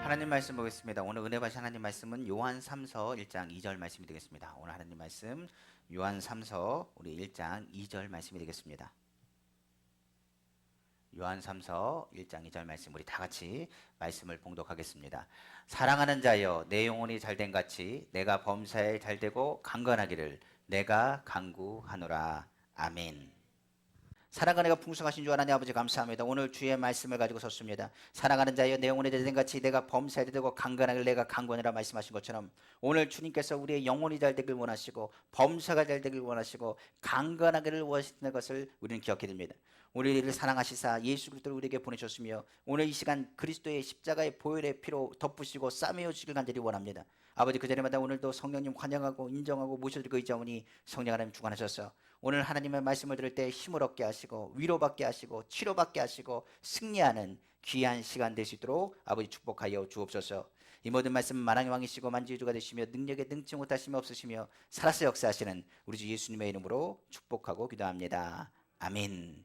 하나님 말씀 보겠습니다. 오늘 은혜 받으신 하나님 말씀은 요한 3서 1장 2절 말씀이 되겠습니다. 오늘 하나님 말씀 요한 3서 우리 1장 2절 말씀이 되겠습니다. 요한 3서 1장 2절 말씀 우리 다 같이 말씀을 봉독하겠습니다. 사랑하는 자여 내 영혼이 잘된 같이 내가 범사에 잘되고 강건하기를 내가 간구하노라. 아멘. 사랑하는 내가 풍성하신 주 하나님 아버지 감사합니다. 오늘 주의 말씀을 가지고 섰습니다. 사랑하는 자여 내 영혼이 잘된 같이 내가 범사에 되고 강건하길 내가 강건이라 말씀하신 것처럼 오늘 주님께서 우리의 영혼이 잘 되길 원하시고 범사가 잘 되길 원하시고 강건하기를 원하시는 것을 우리는 기억해야 됩니다. 우리를 사랑하시사 예수 그리스도를 우리에게 보내셨으며 오늘 이 시간 그리스도의 십자가의 보혈의 피로 덮으시고 싸매어 주길 간절히 원합니다. 아버지 그 자리마다 오늘도 성령님 환영하고 인정하고 모셔드리고 있자오니 성령 하나님 주관하셔서 오늘 하나님의 말씀을 들을 때 힘을 얻게 하시고 위로받게 하시고 치료받게 하시고 승리하는 귀한 시간 될 수 있도록 아버지 축복하여 주옵소서. 이 모든 말씀 만왕의 왕이시고 만주의 주가 되시며 능력에 능치 못하심이 없으시며 살아서 역사하시는 우리 주 예수님의 이름으로 축복하고 기도합니다. 아멘.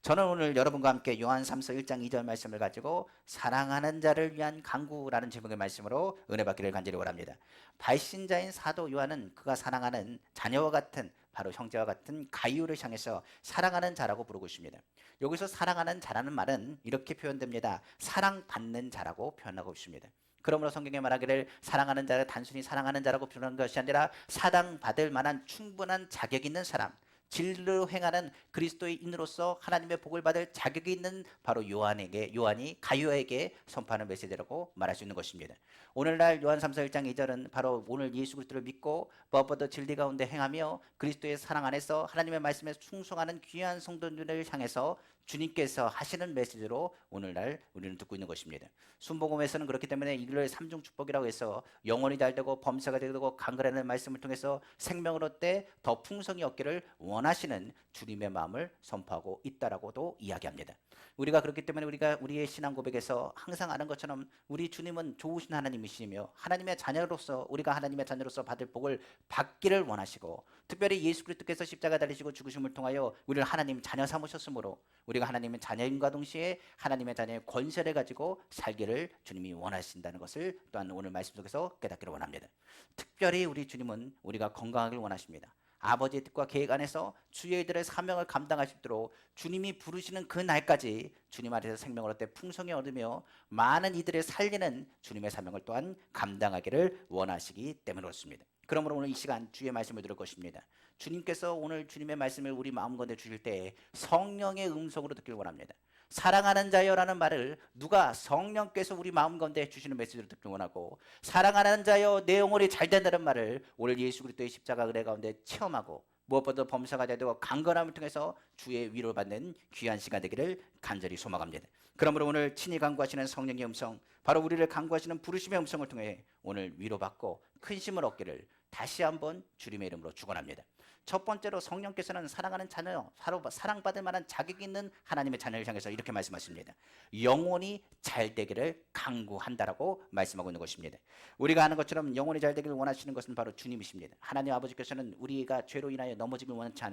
저는 오늘 여러분과 함께 요한 3서 1장 2절 말씀을 가지고 사랑하는 자를 위한 간구라는 제목의 말씀으로 은혜 받기를 간절히 원합니다. 발신자인 사도 요한은 그가 사랑하는 자녀와 같은 바로 형제와 같은 가이오를 향해서 사랑하는 자라고 부르고 있습니다. 여기서 사랑하는 자라는 말은 이렇게 표현됩니다. 사랑받는 자라고 표현하고 있습니다. 그러므로 성경에 말하기를 사랑하는 자를 단순히 사랑하는 자라고 표현한 것이 아니라 사랑받을 만한 충분한 자격 있는 사람, 진리로 행하는 그리스도의 인으로서 하나님의 복을 받을 자격이 있는 바로 요한이 가이오에게 선포하는 메시지라고 말할 수 있는 것입니다. 오늘날 요한 3서 1장 2절은 바로 오늘 예수 그리스도를 믿고 무엇보다 진리 가운데 행하며 그리스도의 사랑 안에서 하나님의 말씀에 충성하는 귀한 성도들을 향해서 주님께서 하시는 메시지로 오늘날 우리는 듣고 있는 것입니다. 순복음에서는 그렇기 때문에 이를 삼중 축복이라고 해서 영혼이 잘되고 범사가 되고 강건하는 말씀을 통해서 생명을 얻되 더 풍성히 얻기를 원하시는 주님의 마음을 선포하고 있다라고도 이야기합니다. 우리가 그렇기 때문에 우리가 우리의 신앙 고백에서 항상 아는 것처럼 우리 주님은 좋으신 하나님이시며 하나님의 자녀로서 우리가 하나님의 자녀로서 받을 복을 받기를 원하시고 특별히 예수 그리스도께서 십자가 달리시고 죽으심을 통하여 우리를 하나님 자녀 삼으셨으므로 우리가 하나님의 자녀임과 동시에 하나님의 자녀의 권세를 가지고 살기를 주님이 원하신다는 것을 또한 오늘 말씀 속에서 깨닫기를 원합니다. 특별히 우리 주님은 우리가 건강하길 원하십니다. 아버지의 뜻과 계획 안에서 주의 일들의 사명을 감당하시도록 주님이 부르시는 그 날까지 주님 안에서 생명을 얻되 풍성히 얻으며 많은 이들을 살리는 주님의 사명을 또한 감당하기를 원하시기 때문에 그렇습니다. 그러므로 오늘 이 시간 주의 말씀을 들을 것입니다. 주님께서 오늘 주님의 말씀을 우리 마음 가운데 주실 때 성령의 음성으로 듣기를 원합니다. 사랑하는 자여라는 말을 누가 성령께서 우리 마음 가운데 주시는 메시지로 듣기 원하고 사랑하는 자여 내 영혼이 잘된다는 말을 오늘 예수 그리스도의 십자가 은혜 가운데 체험하고 무엇보다 범사가 되고 강건함을 통해서 주의 위로를 받는 귀한 시간 되기를 간절히 소망합니다. 그러므로 오늘 친히 간구하시는 성령의 음성 바로 우리를 간구하시는 부르심의 음성을 통해 오늘 위로받고 큰 힘을 얻기를 다시 한번 주님의 이름으로 축원합니다. 첫 번째로 성령께서는 사랑하는 자녀, 사랑받을 만한 자격이 있는 하나님의 자녀를 향해서 이렇게 말씀하십니다. 영혼이 잘 되기를 간구한다라고 말씀하고 있는 것입니다. 우리가 아는 것처럼 영혼이 잘 되기를 원하시는 것은 바로 주님이십니다. 하나님 아버지께서는 우리가 죄로 인하여 넘어지길 원치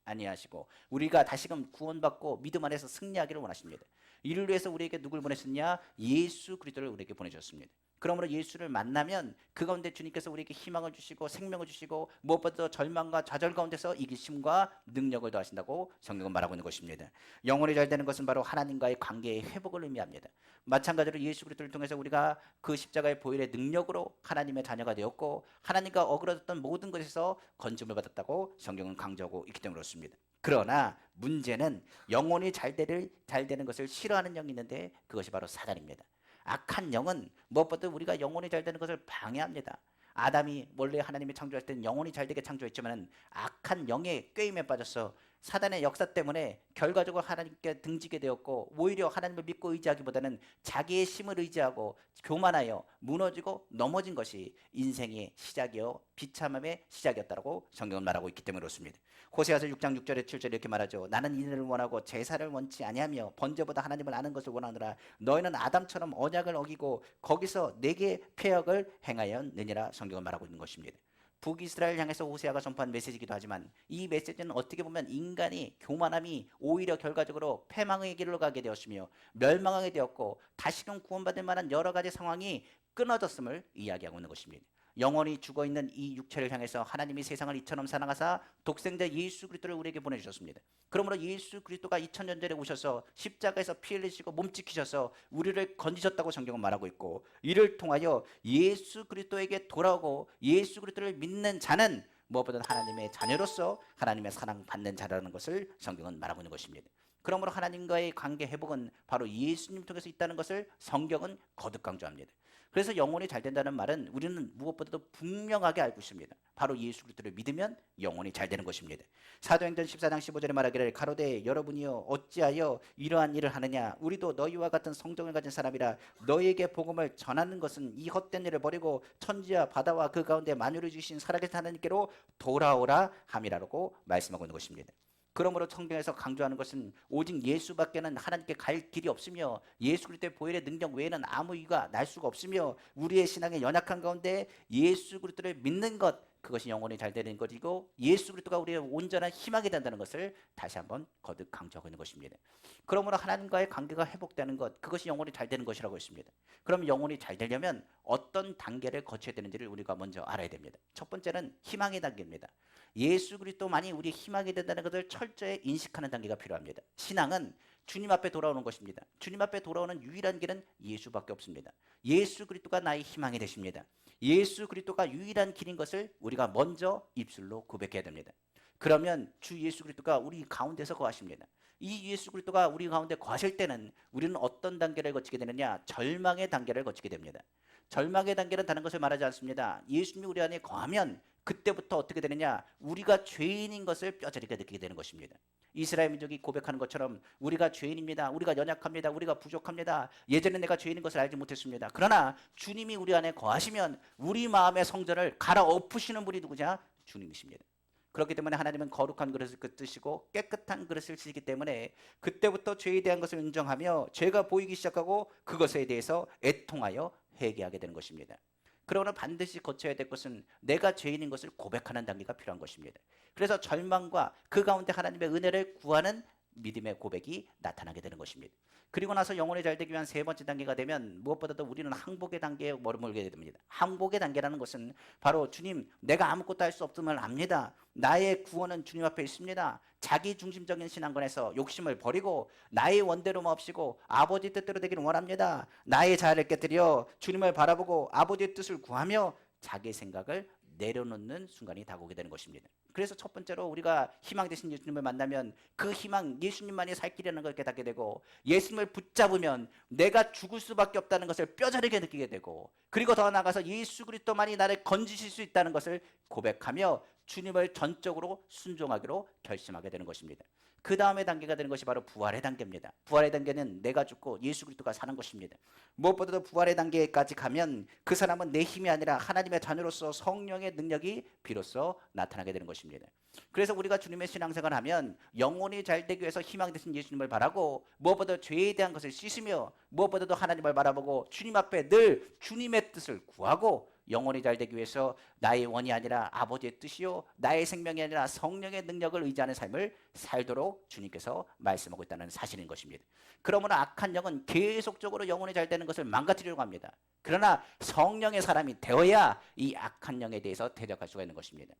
아니하시고 우리가 다시금 구원받고 믿음 안에서 승리하기를 원하십니다. 이를 위해서 우리에게 누굴 보내셨냐? 예수 그리스도를 우리에게 보내주셨습니다. 그러므로 예수를 만나면 그 가운데 주님께서 우리에게 희망을 주시고 생명을 주시고 무엇보다 절망과 좌절 가운데서 이기심과 능력을 더하신다고 성경은 말하고 있는 것입니다. 영혼이 잘 되는 것은 바로 하나님과의 관계의 회복을 의미합니다. 마찬가지로 예수 그리스도를 통해서 우리가 그 십자가의 보혈의 능력으로 하나님의 자녀가 되었고 하나님과 어그러졌던 모든 것에서 건짐을 받았다고 성경은 강조하고 있기 때문에 그렇습니다. 그러나 문제는 영혼이 잘 되는 것을 싫어하는 영이 있는데 그것이 바로 사단입니다. 악한 영은 무엇보다 우리가 영혼이 잘 되는 것을 방해합니다. 아담이 원래 하나님이 창조할 때는 영혼이 잘 되게 창조했지만 악한 영의 꾀임에 빠져서 사단의 역사 때문에 결과적으로 하나님께 등지게 되었고 오히려 하나님을 믿고 의지하기보다는 자기의 힘을 의지하고 교만하여 무너지고 넘어진 것이 인생의 시작이요 비참함의 시작이었다고 성경은 말하고 있기 때문에 그렇습니다. 호세아서 6장 6절에 7절에 이렇게 말하죠. 나는 인을 원하고 제사를 원치 아니하며 번제보다 하나님을 아는 것을 원하노라. 너희는 아담처럼 언약을 어기고 거기서 내게 폐역을 행하였느니라 성경은 말하고 있는 것입니다. 북이스라엘 향해서 호세아가 전파한 메시지이기도 하지만 이 메시지는 어떻게 보면 인간이 교만함이 오히려 결과적으로 패망의 길로 가게 되었으며 멸망하게 되었고 다시금 구원받을 만한 여러 가지 상황이 끊어졌음을 이야기하고 있는 것입니다. 영원히 죽어있는 이 육체를 향해서 하나님이 세상을 이처럼 사랑하사 독생자 예수 그리스도를 우리에게 보내주셨습니다. 그러므로 예수 그리스도가 2000년 전에 오셔서 십자가에서 피 흘리시고 몸 지키셔서 우리를 건지셨다고 성경은 말하고 있고, 이를 통하여 예수 그리스도에게 돌아오고 예수 그리스도를 믿는 자는 무엇보다 하나님의 자녀로서 하나님의 사랑받는 자라는 것을 성경은 말하고 있는 것입니다. 그러므로 하나님과의 관계 회복은 바로 예수님 통해서 있다는 것을 성경은 거듭 강조합니다. 그래서 영혼이 잘 된다는 말은 우리는 무엇보다도 분명하게 알고 있습니다. 바로 예수 그리스도를 믿으면 영혼이 잘 되는 것입니다. 사도행전 14장 15절에 말하기를 가로되 여러분이여 어찌하여 이러한 일을 하느냐, 우리도 너희와 같은 성정을 가진 사람이라 너희에게 복음을 전하는 것은 이 헛된 일을 버리고 천지와 바다와 그 가운데 만유를 주신 살아계신 하나님께로 돌아오라 함이라고 말씀하고 있는 것입니다. 그러므로 성경에서 강조하는 것은 오직 예수밖에는 하나님께 갈 길이 없으며 예수 그리스도의 보혈의 능력 외에는 아무 이유가 날 수가 없으며 우리의 신앙의 연약한 가운데 예수 그리스도를 믿는 것, 그것이 영혼이 잘 되는 것이고 예수 그리스도가 우리의 온전한 희망이 된다는 것을 다시 한번 거듭 강조하고 있는 것입니다. 그러므로 하나님과의 관계가 회복되는 것, 그것이 영혼이 잘 되는 것이라고 했습니다. 그럼 영혼이 잘 되려면 어떤 단계를 거쳐야 되는지를 우리가 먼저 알아야 됩니다. 첫 번째는 희망의 단계입니다. 예수 그리스도만이 우리의 희망이 된다는 것을 철저히 인식하는 단계가 필요합니다. 신앙은 주님 앞에 돌아오는 것입니다. 주님 앞에 돌아오는 유일한 길은 예수밖에 없습니다. 예수 그리스도가 나의 희망이 되십니다. 예수 그리스도가 유일한 길인 것을 우리가 먼저 입술로 고백해야 됩니다. 그러면 주 예수 그리스도가 우리 가운데서 거하십니다. 이 예수 그리스도가 우리 가운데 거하실 때는 우리는 어떤 단계를 거치게 되느냐? 절망의 단계를 거치게 됩니다. 절망의 단계는 다른 것을 말하지 않습니다. 예수님이 우리 안에 거하면 그때부터 어떻게 되느냐? 우리가 죄인인 것을 뼈저리게 느끼게 되는 것입니다. 이스라엘 민족이 고백하는 것처럼 우리가 죄인입니다. 우리가 연약합니다. 우리가 부족합니다. 예전에 내가 죄인인 것을 알지 못했습니다. 그러나 주님이 우리 안에 거하시면 우리 마음의 성전을 갈아엎으시는 분이 누구냐? 주님이십니다. 그렇기 때문에 하나님은 거룩한 그릇을 끄뜨시고 깨끗한 그릇을 쓰시기 때문에 그때부터 죄에 대한 것을 인정하며 죄가 보이기 시작하고 그것에 대해서 애통하여 회개하게 되는 것입니다. 그러나 반드시 거쳐야 될 것은 내가 죄인인 것을 고백하는 단계가 필요한 것입니다. 그래서 절망과 그 가운데 하나님의 은혜를 구하는 믿음의 고백이 나타나게 되는 것입니다. 그리고 나서 영혼이 잘 되기 위한 세 번째 단계가 되면 무엇보다도 우리는 항복의 단계에 머물게 됩니다. 항복의 단계라는 것은 바로 주님, 내가 아무것도 할 수 없음을 압니다. 나의 구원은 주님 앞에 있습니다. 자기 중심적인 신앙관에서 욕심을 버리고 나의 원대로 마옵시고 아버지 뜻대로 되기를 원합니다. 나의 자아를 깨뜨려 주님을 바라보고 아버지의 뜻을 구하며 자기 생각을 내려놓는 순간이 다가오게 되는 것입니다. 그래서 첫 번째로 우리가 희망 되신 예수님을 만나면 그 희망, 예수님만이 살 길이라는 걸 깨닫게 되고, 예수님을 붙잡으면 내가 죽을 수밖에 없다는 것을 뼈저리게 느끼게 되고, 그리고 더 나아가서 예수 그리스도만이 나를 건지실 수 있다는 것을 고백하며 주님을 전적으로 순종하기로 결심하게 되는 것입니다. 그 다음에 단계가 되는 것이 바로 부활의 단계입니다. 부활의 단계는 내가 죽고 예수 그리스도가 사는 것입니다. 무엇보다도 부활의 단계까지 가면 그 사람은 내 힘이 아니라 하나님의 자녀로서 성령의 능력이 비로소 나타나게 되는 것입니다. 그래서 우리가 주님의 신앙생활을 하면 영혼이 잘 되기 위해서 희망 되신 예수님을 바라고 무엇보다 죄에 대한 것을 씻으며 무엇보다도 하나님을 바라보고 주님 앞에 늘 주님의 뜻을 구하고 영혼이 잘 되기 위해서 나의 원이 아니라 아버지의 뜻이요 나의 생명이 아니라 성령의 능력을 의지하는 삶을 살도록 주님께서 말씀하고 있다는 사실인 것입니다. 그러므로 악한 영은 계속적으로 영혼이 잘 되는 것을 망가뜨리려고 합니다. 그러나 성령의 사람이 되어야 이 악한 영에 대해서 대적할 수가 있는 것입니다.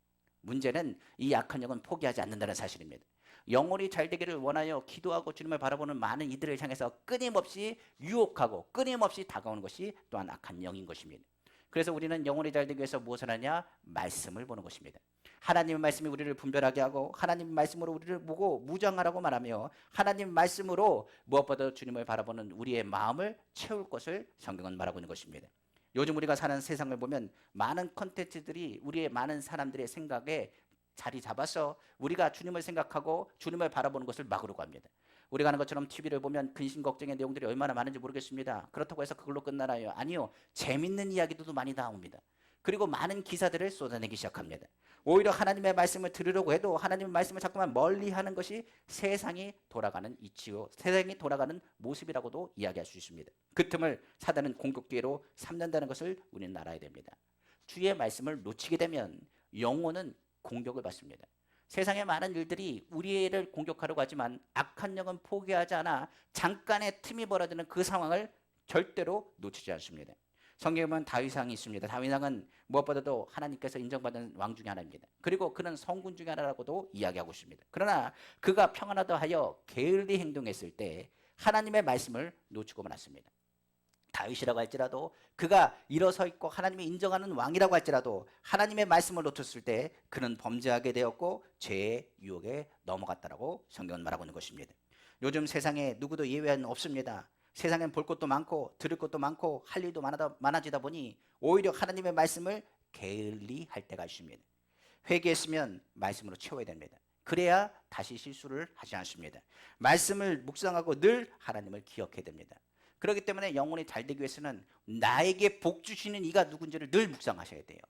문제는 이 악한 영은 포기하지 않는다는 사실입니다. 영혼이 잘 되기를 원하여 기도하고 주님을 바라보는 많은 이들을 향해서 끊임없이 유혹하고 끊임없이 다가오는 것이 또한 악한 영인 것입니다. 그래서 우리는 영혼이 잘 되기 위해서 무엇을 하냐? 말씀을 보는 것입니다. 하나님의 말씀이 우리를 분별하게 하고 하나님의 말씀으로 우리를 보고 무장하라고 말하며 하나님의 말씀으로 무엇보다 주님을 바라보는 우리의 마음을 채울 것을 성경은 말하고 있는 것입니다. 요즘 우리가 사는 세상을 보면 많은 컨텐츠들이 우리의 많은 사람들의 생각에 자리 잡아서 우리가 주님을 생각하고 주님을 바라보는 것을 막으려고 합니다. 우리가 하는 것처럼 TV를 보면 근심 걱정의 내용들이 얼마나 많은지 모르겠습니다. 그렇다고 해서 그걸로 끝나나요? 아니요. 재밌는 이야기도 많이 나옵니다. 그리고 많은 기사들을 쏟아내기 시작합니다. 오히려 하나님의 말씀을 들으려고 해도 하나님의 말씀을 자꾸만 멀리하는 것이 세상이 돌아가는 이치요, 세상이 돌아가는 모습이라고도 이야기할 수 있습니다. 그 틈을 사단은 공격 기회로 삼는다는 것을 우리는 알아야 됩니다. 주의 말씀을 놓치게 되면 영혼은 공격을 받습니다. 세상의 많은 일들이 우리를 공격하려고 하지만 악한 영은 포기하지 않아 잠깐의 틈이 벌어지는 그 상황을 절대로 놓치지 않습니다. 성경에 보면 다윗왕이 있습니다. 다윗왕은 무엇보다도 하나님께서 인정받은 왕 중에 하나입니다. 그리고 그는 성군 중에 하나라고도 이야기하고 있습니다. 그러나 그가 평안하다 하여 게을리 행동했을 때 하나님의 말씀을 놓치고 말았습니다. 다윗이라고 할지라도 그가 일어서 있고 하나님이 인정하는 왕이라고 할지라도 하나님의 말씀을 놓쳤을 때 그는 범죄하게 되었고 죄의 유혹에 넘어갔다라고 성경은 말하고 있는 것입니다. 요즘 세상에 누구도 예외는 없습니다. 세상엔 볼 것도 많고 들을 것도 많고 할 일도 많아지다 보니 오히려 하나님의 말씀을 게을리 할 때가 있습니다. 회개했으면 말씀으로 채워야 됩니다. 그래야 다시 실수를 하지 않습니다. 말씀을 묵상하고 늘 하나님을 기억해야 됩니다. 그렇기 때문에 영혼이 잘 되기 위해서는 나에게 복 주시는 이가 누군지를 늘 묵상하셔야 돼요.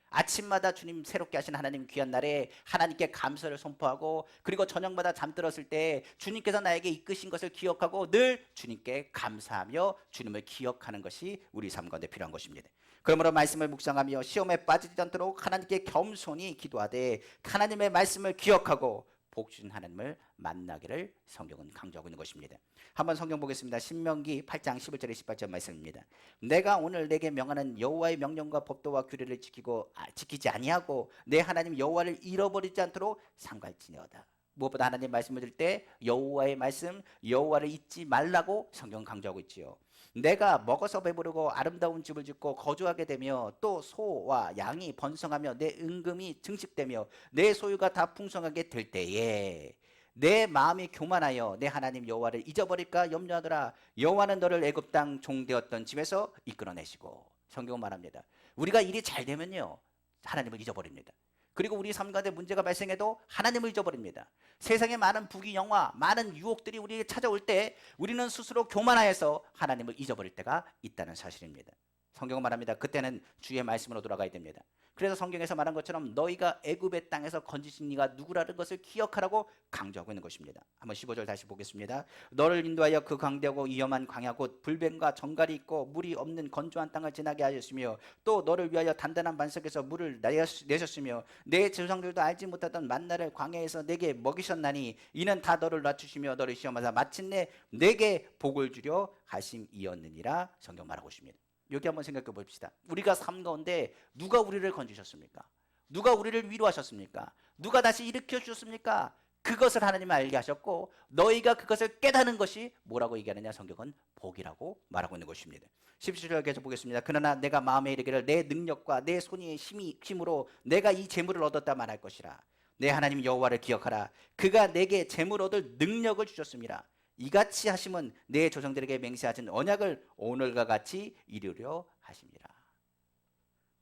아침마다 주님 새롭게 하신 하나님 귀한 날에 하나님께 감사를 선포하고 그리고 저녁마다 잠들었을 때 주님께서 나에게 이끄신 것을 기억하고 늘 주님께 감사하며 주님을 기억하는 것이 우리 삶 가운데 필요한 것입니다. 그러므로 말씀을 묵상하며 시험에 빠지지 않도록 하나님께 겸손히 기도하되 하나님의 말씀을 기억하고 복 주신 하나님을 만나기를 성경은 강조하고 있는 것입니다. 한번 성경 보겠습니다. 신명기 8장 11절에 18절 말씀입니다. 내가 오늘 내게 명하는 여호와의 명령과 법도와 규례를 지키지 아니하고 내 하나님 여호와를 잃어버리지 않도록 삼갈지니어다. 무엇보다 하나님 말씀을 들을 때 여호와의 말씀, 여호와를 잊지 말라고 성경 강조하고 있지요. 내가 먹어서 배부르고 아름다운 집을 짓고 거주하게 되며 또 소와 양이 번성하며 내 은금이 증식되며 내 소유가 다 풍성하게 될 때에 내 마음이 교만하여 내 하나님 여호와를 잊어버릴까 염려하더라. 여호와는 너를 애굽 땅 종되었던 집에서 이끌어내시고. 성경은 말합니다. 우리가 일이 잘 되면요 하나님을 잊어버립니다. 그리고 우리 삶 가운데 문제가 발생해도 하나님을 잊어버립니다. 세상에 많은 부귀 영화, 많은 유혹들이 우리에게 찾아올 때 우리는 스스로 교만하여서 하나님을 잊어버릴 때가 있다는 사실입니다. 성경은 말합니다. 그때는 주의 말씀으로 돌아가야 됩니다. 그래서 성경에서 말한 것처럼 너희가 애굽의 땅에서 건지신 이가 누구라는 것을 기억하라고 강조하고 있는 것입니다. 한번 15절 다시 보겠습니다. 너를 인도하여 그 광대하고 위험한 광야 곧 불뱀과 정갈이 있고 물이 없는 건조한 땅을 지나게 하셨으며 또 너를 위하여 단단한 반석에서 물을 내셨으며 내 조상들도 알지 못하던 만나를 광야에서 내게 먹이셨나니 이는 다 너를 낮추시며 너를 시험하사 마침내 내게 복을 주려 하심이었느니라. 성경 말하고 있습니다. 여기 한번 생각해 봅시다. 우리가 삶 가운데 누가 우리를 건지셨습니까? 누가 우리를 위로하셨습니까? 누가 다시 일으켜 주셨습니까? 그것을 하나님은 알게 하셨고 너희가 그것을 깨닫는 것이 뭐라고 얘기하느냐? 성경은 복이라고 말하고 있는 것입니다. 17절 계속 보겠습니다. 그러나 내가 마음에 이르기를 내 능력과 내 손의 힘으로 내가 이 재물을 얻었다 말할 것이라. 내 하나님 여호와를 기억하라. 그가 내게 재물 얻을 능력을 주셨습니다. 이같이 하심은 내 조상들에게 맹세하신 언약을 오늘과 같이 이루려 하심이라.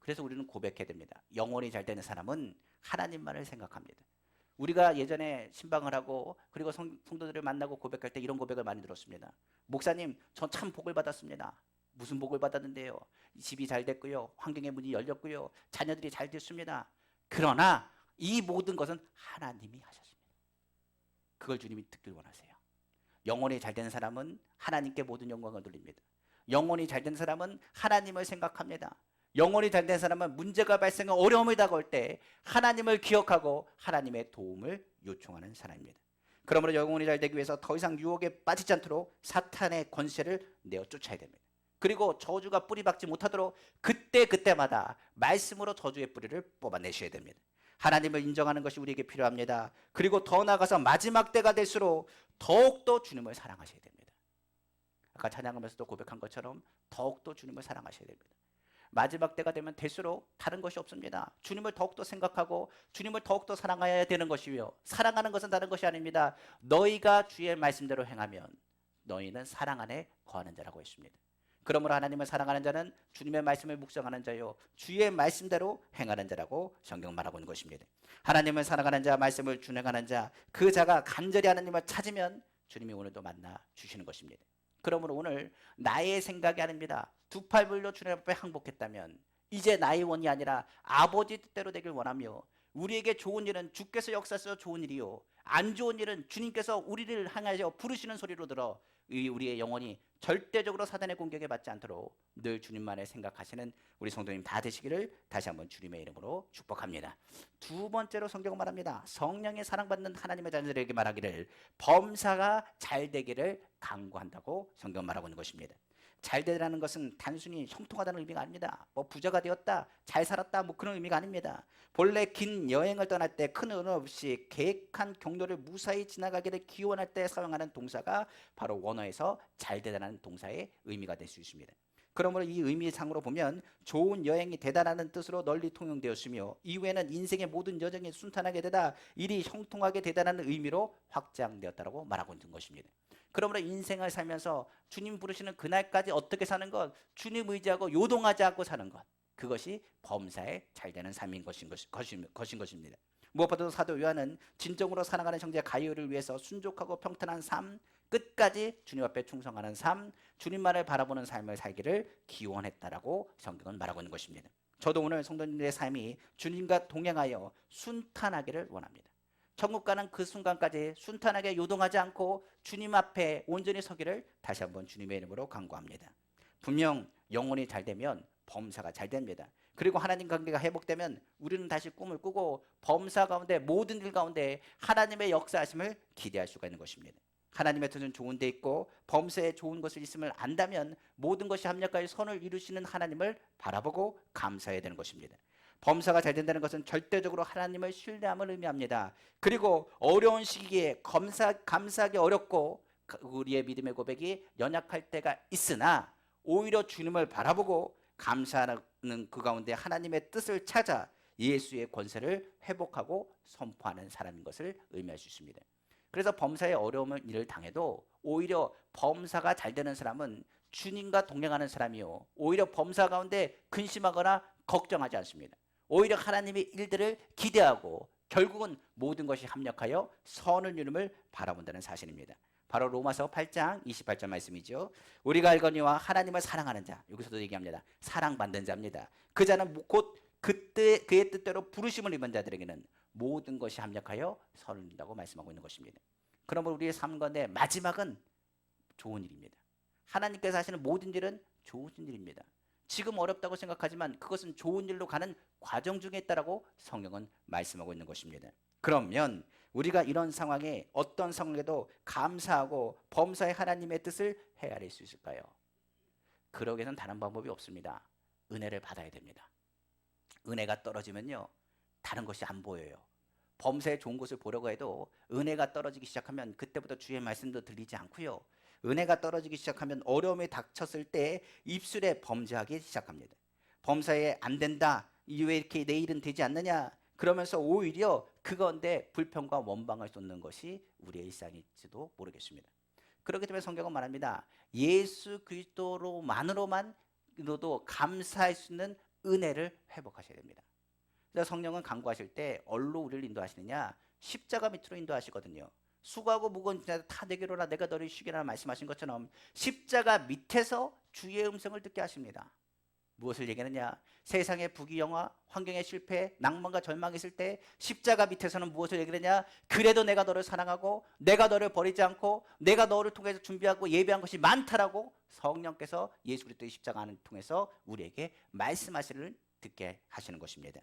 그래서 우리는 고백해야 됩니다. 영혼이 잘 되는 사람은 하나님만을 생각합니다. 우리가 예전에 신방을 하고 그리고 성도들을 만나고 고백할 때 이런 고백을 많이 들었습니다. 목사님, 전 참 복을 받았습니다. 무슨 복을 받았는데요? 집이 잘 됐고요. 환경의 문이 열렸고요. 자녀들이 잘 됐습니다. 그러나 이 모든 것은 하나님이 하셨습니다. 그걸 주님이 듣길 원하세요. 영혼이 잘 되는 사람은 하나님께 모든 영광을 돌립니다. 영혼이 잘 되는 사람은 하나님을 생각합니다. 영혼이 잘 되는 사람은 문제가 발생한 어려움이 다가올 때 하나님을 기억하고 하나님의 도움을 요청하는 사람입니다. 그러므로 영혼이 잘 되기 위해서 더 이상 유혹에 빠지지 않도록 사탄의 권세를 내어 쫓아야 됩니다. 그리고 저주가 뿌리 박지 못하도록 그때마다 말씀으로 저주의 뿌리를 뽑아내셔야 됩니다. 하나님을 인정하는 것이 우리에게 필요합니다. 그리고 더 나아가서 마지막 때가 될수록 더욱더 주님을 사랑하셔야 됩니다. 아까 찬양하면서도 고백한 것처럼 더욱더 주님을 사랑하셔야 됩니다. 마지막 때가 되면 될수록 다른 것이 없습니다. 주님을 더욱더 생각하고 주님을 더욱더 사랑해야 되는 것이요. 사랑하는 것은 다른 것이 아닙니다. 너희가 주의 말씀대로 행하면 너희는 사랑 안에 거하는 자라고 했습니다. 그러므로 하나님을 사랑하는 자는 주님의 말씀을 묵상하는 자요 주의 말씀대로 행하는 자라고 성경 말하고 있는 것입니다. 하나님을 사랑하는 자, 말씀을 준행하는 자, 그 자가 간절히 하나님을 찾으면 주님이 오늘도 만나 주시는 것입니다. 그러므로 오늘 나의 생각이 아닙니다. 두 팔 벌려 주님 앞에 항복했다면 이제 나의 원이 아니라 아버지 뜻대로 되길 원하며 우리에게 좋은 일은 주께서 역사하셔서 좋은 일이요 안 좋은 일은 주님께서 우리를 향하여 부르시는 소리로 들어 우리의 영혼이 절대적으로 사단의 공격에 받지 않도록 늘 주님만을 생각하시는 우리 성도님 다 되시기를 다시 한번 주님의 이름으로 축복합니다. 두 번째로 성경은 말합니다. 성령의 사랑받는 하나님의 자녀들에게 말하기를 범사가 잘 되기를 간구한다고 성경은 말하고 있는 것입니다. 잘 되라는 것은 단순히 형통하다는 의미가 아닙니다. 뭐 부자가 되었다, 잘 살았다, 뭐 그런 의미가 아닙니다. 본래 긴 여행을 떠날 때 큰 의논 없이 계획한 경로를 무사히 지나가기를 기원할 때 사용하는 동사가 바로 원어에서 잘 되다라는 동사의 의미가 될 수 있습니다. 그러므로 이 의미상으로 보면 좋은 여행이 되다라는 뜻으로 널리 통용되었으며 이후에는 인생의 모든 여정이 순탄하게 되다, 일이 형통하게 되다라는 의미로 확장되었다고 말하고 있는 것입니다. 그러므로 인생을 살면서 주님 부르시는 그날까지 어떻게 사는 것, 주님 의지하고 요동하지 않고 사는 것, 그것이 범사에 잘 되는 삶인 것입니다. 무엇보다도 사도 요한은 진정으로 사랑하는 형제 가이오를 위해서 순종하고 평탄한 삶, 끝까지 주님 앞에 충성하는 삶, 주님만을 바라보는 삶을 살기를 기원했다라고 성경은 말하고 있는 것입니다. 저도 오늘 성도님들의 삶이 주님과 동행하여 순탄하기를 원합니다. 천국 가는 그 순간까지 순탄하게 요동하지 않고 주님 앞에 온전히 서기를 다시 한번 주님의 이름으로 간구합니다. 분명 영혼이 잘 되면 범사가 잘 됩니다. 그리고 하나님 관계가 회복되면 우리는 다시 꿈을 꾸고 범사 가운데 모든 일 가운데 하나님의 역사하심을 기대할 수가 있는 것입니다. 하나님의 뜻은 좋은 데 있고 범사에 좋은 것을 있음을 안다면 모든 것이 합력하여 선을 이루시는 하나님을 바라보고 감사해야 되는 것입니다. 범사가 잘 된다는 것은 절대적으로 하나님을 신뢰함을 의미합니다. 그리고 어려운 시기에 감사하기 어렵고 우리의 믿음의 고백이 연약할 때가 있으나 오히려 주님을 바라보고 감사하는 그 가운데 하나님의 뜻을 찾아 예수의 권세를 회복하고 선포하는 사람인 것을 의미할 수 있습니다. 그래서 범사의 어려운 일을 당해도 오히려 범사가 잘 되는 사람은 주님과 동행하는 사람이요, 오히려 범사 가운데 근심하거나 걱정하지 않습니다. 오히려 하나님의 일들을 기대하고 결국은 모든 것이 합력하여 선을 이룸을 바라본다는 사실입니다. 바로 로마서 8장 28절 말씀이죠. 우리가 알거니와 하나님을 사랑하는 자, 여기서도 얘기합니다. 사랑받는 자입니다. 그 자는 곧 그때 그의 뜻대로 부르심을 입은 자들에게는 모든 것이 합력하여 선을 이룬다고 말씀하고 있는 것입니다. 그러므로 우리의 삶 가운데 마지막은 좋은 일입니다. 하나님께서 하시는 모든 일은 좋은 일입니다. 지금 어렵다고 생각하지만 그것은 좋은 일로 가는 과정 중에 있다라고 성경은 말씀하고 있는 것입니다. 그러면 우리가 이런 상황에 어떤 상황에도 감사하고 범사의 하나님의 뜻을 헤아릴 수 있을까요? 그러기 위해서는 다른 방법이 없습니다. 은혜를 받아야 됩니다. 은혜가 떨어지면요, 다른 것이 안 보여요. 범사의 좋은 것을 보려고 해도 은혜가 떨어지기 시작하면 그때부터 주의 말씀도 들리지 않고요, 은혜가 떨어지기 시작하면 어려움이 닥쳤을 때 입술에 범죄하기 시작합니다. 범사에 안 된다, 왜 이렇게 내 일은 되지 않느냐, 그러면서 오히려 그건데 불평과 원망을 쏟는 것이 우리의 일상일지도 모르겠습니다. 그렇기 때문에 성경은 말합니다. 예수 그리스도로만으로만 너도 감사할 수 있는 은혜를 회복하셔야 됩니다. 그래서 성령은 간구하실 때 어디로 우리를 인도하시느냐, 십자가 밑으로 인도하시거든요. 수고하고 무거운 자들 다 내게로라, 내가 너를 쉬게라 말씀하신 것처럼 십자가 밑에서 주의 음성을 듣게 하십니다. 무엇을 얘기하느냐, 세상의 부귀영화, 환경의 실패, 낭만과 절망이 있을 때 십자가 밑에서는 무엇을 얘기하느냐, 그래도 내가 너를 사랑하고 내가 너를 버리지 않고 내가 너를 통해서 준비하고 예배한 것이 많다라고 성령께서 예수 그리스도의 십자가를 통해서 우리에게 말씀하시를 듣게 하시는 것입니다.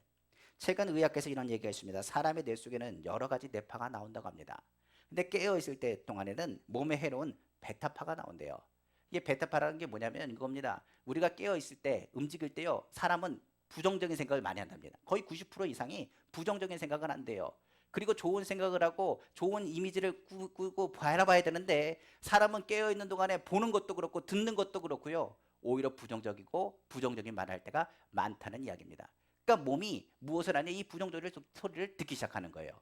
최근 의학에서 이런 얘기가 있습니다. 사람의 뇌 속에는 여러 가지 뇌파가 나온다고 합니다. 근데 깨어있을 때 동안에는 몸에 해로운 베타파가 나온대요. 이게 베타파라는 게 뭐냐면 이겁니다. 우리가 깨어있을 때, 움직일 때요, 사람은 부정적인 생각을 많이 한답니다. 거의 90% 이상이 부정적인 생각을 한대요. 그리고 좋은 생각을 하고 좋은 이미지를 꾸고 바라봐야 되는데 사람은 깨어있는 동안에 보는 것도 그렇고 듣는 것도 그렇고요, 오히려 부정적이고 부정적인 말을 할 때가 많다는 이야기입니다. 그러니까 몸이 무엇을 하냐, 이 부정적인 소리를 듣기 시작하는 거예요.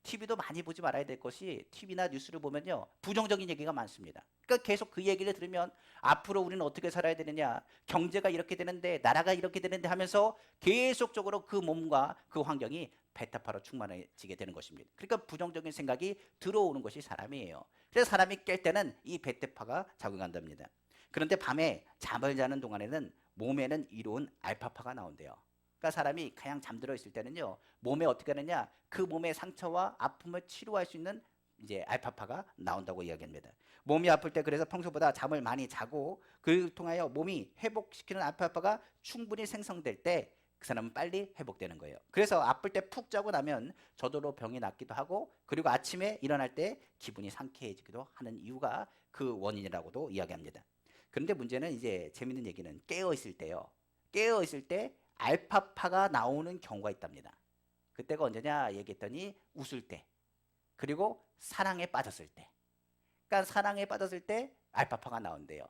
TV도 많이 보지 말아야 될 것이, TV나 뉴스를 보면요, 부정적인 얘기가 많습니다. 그러니까 계속 그 얘기를 들으면 앞으로 우리는 어떻게 살아야 되느냐, 경제가 이렇게 되는데, 나라가 이렇게 되는데 하면서 계속적으로 그 몸과 그 환경이 베타파로 충만해지게 되는 것입니다. 그러니까 부정적인 생각이 들어오는 것이 사람이에요. 그래서 사람이 깰 때는 이 베타파가 작용한답니다. 그런데 밤에 잠을 자는 동안에는 몸에는 이로운 알파파가 나온대요. 그러니까 사람이 그냥 잠들어 있을 때는요, 몸에 어떻게 하느냐, 그 몸의 상처와 아픔을 치료할 수 있는 이제 알파파가 나온다고 이야기합니다. 몸이 아플 때 그래서 평소보다 잠을 많이 자고 그를 통하여 몸이 회복시키는 알파파가 충분히 생성될 때 그 사람은 빨리 회복되는 거예요. 그래서 아플 때 푹 자고 나면 저절로 병이 낫기도 하고 그리고 아침에 일어날 때 기분이 상쾌해지기도 하는 이유가 그 원인이라고도 이야기합니다. 그런데 문제는 이제 재밌는 얘기는 깨어 있을 때요. 깨어 있을 때 알파파가 나오는 경우가 있답니다. 그때가 언제냐 얘기했더니 웃을 때 그리고 사랑에 빠졌을 때. 그러니까 사랑에 빠졌을 때 알파파가 나온대요.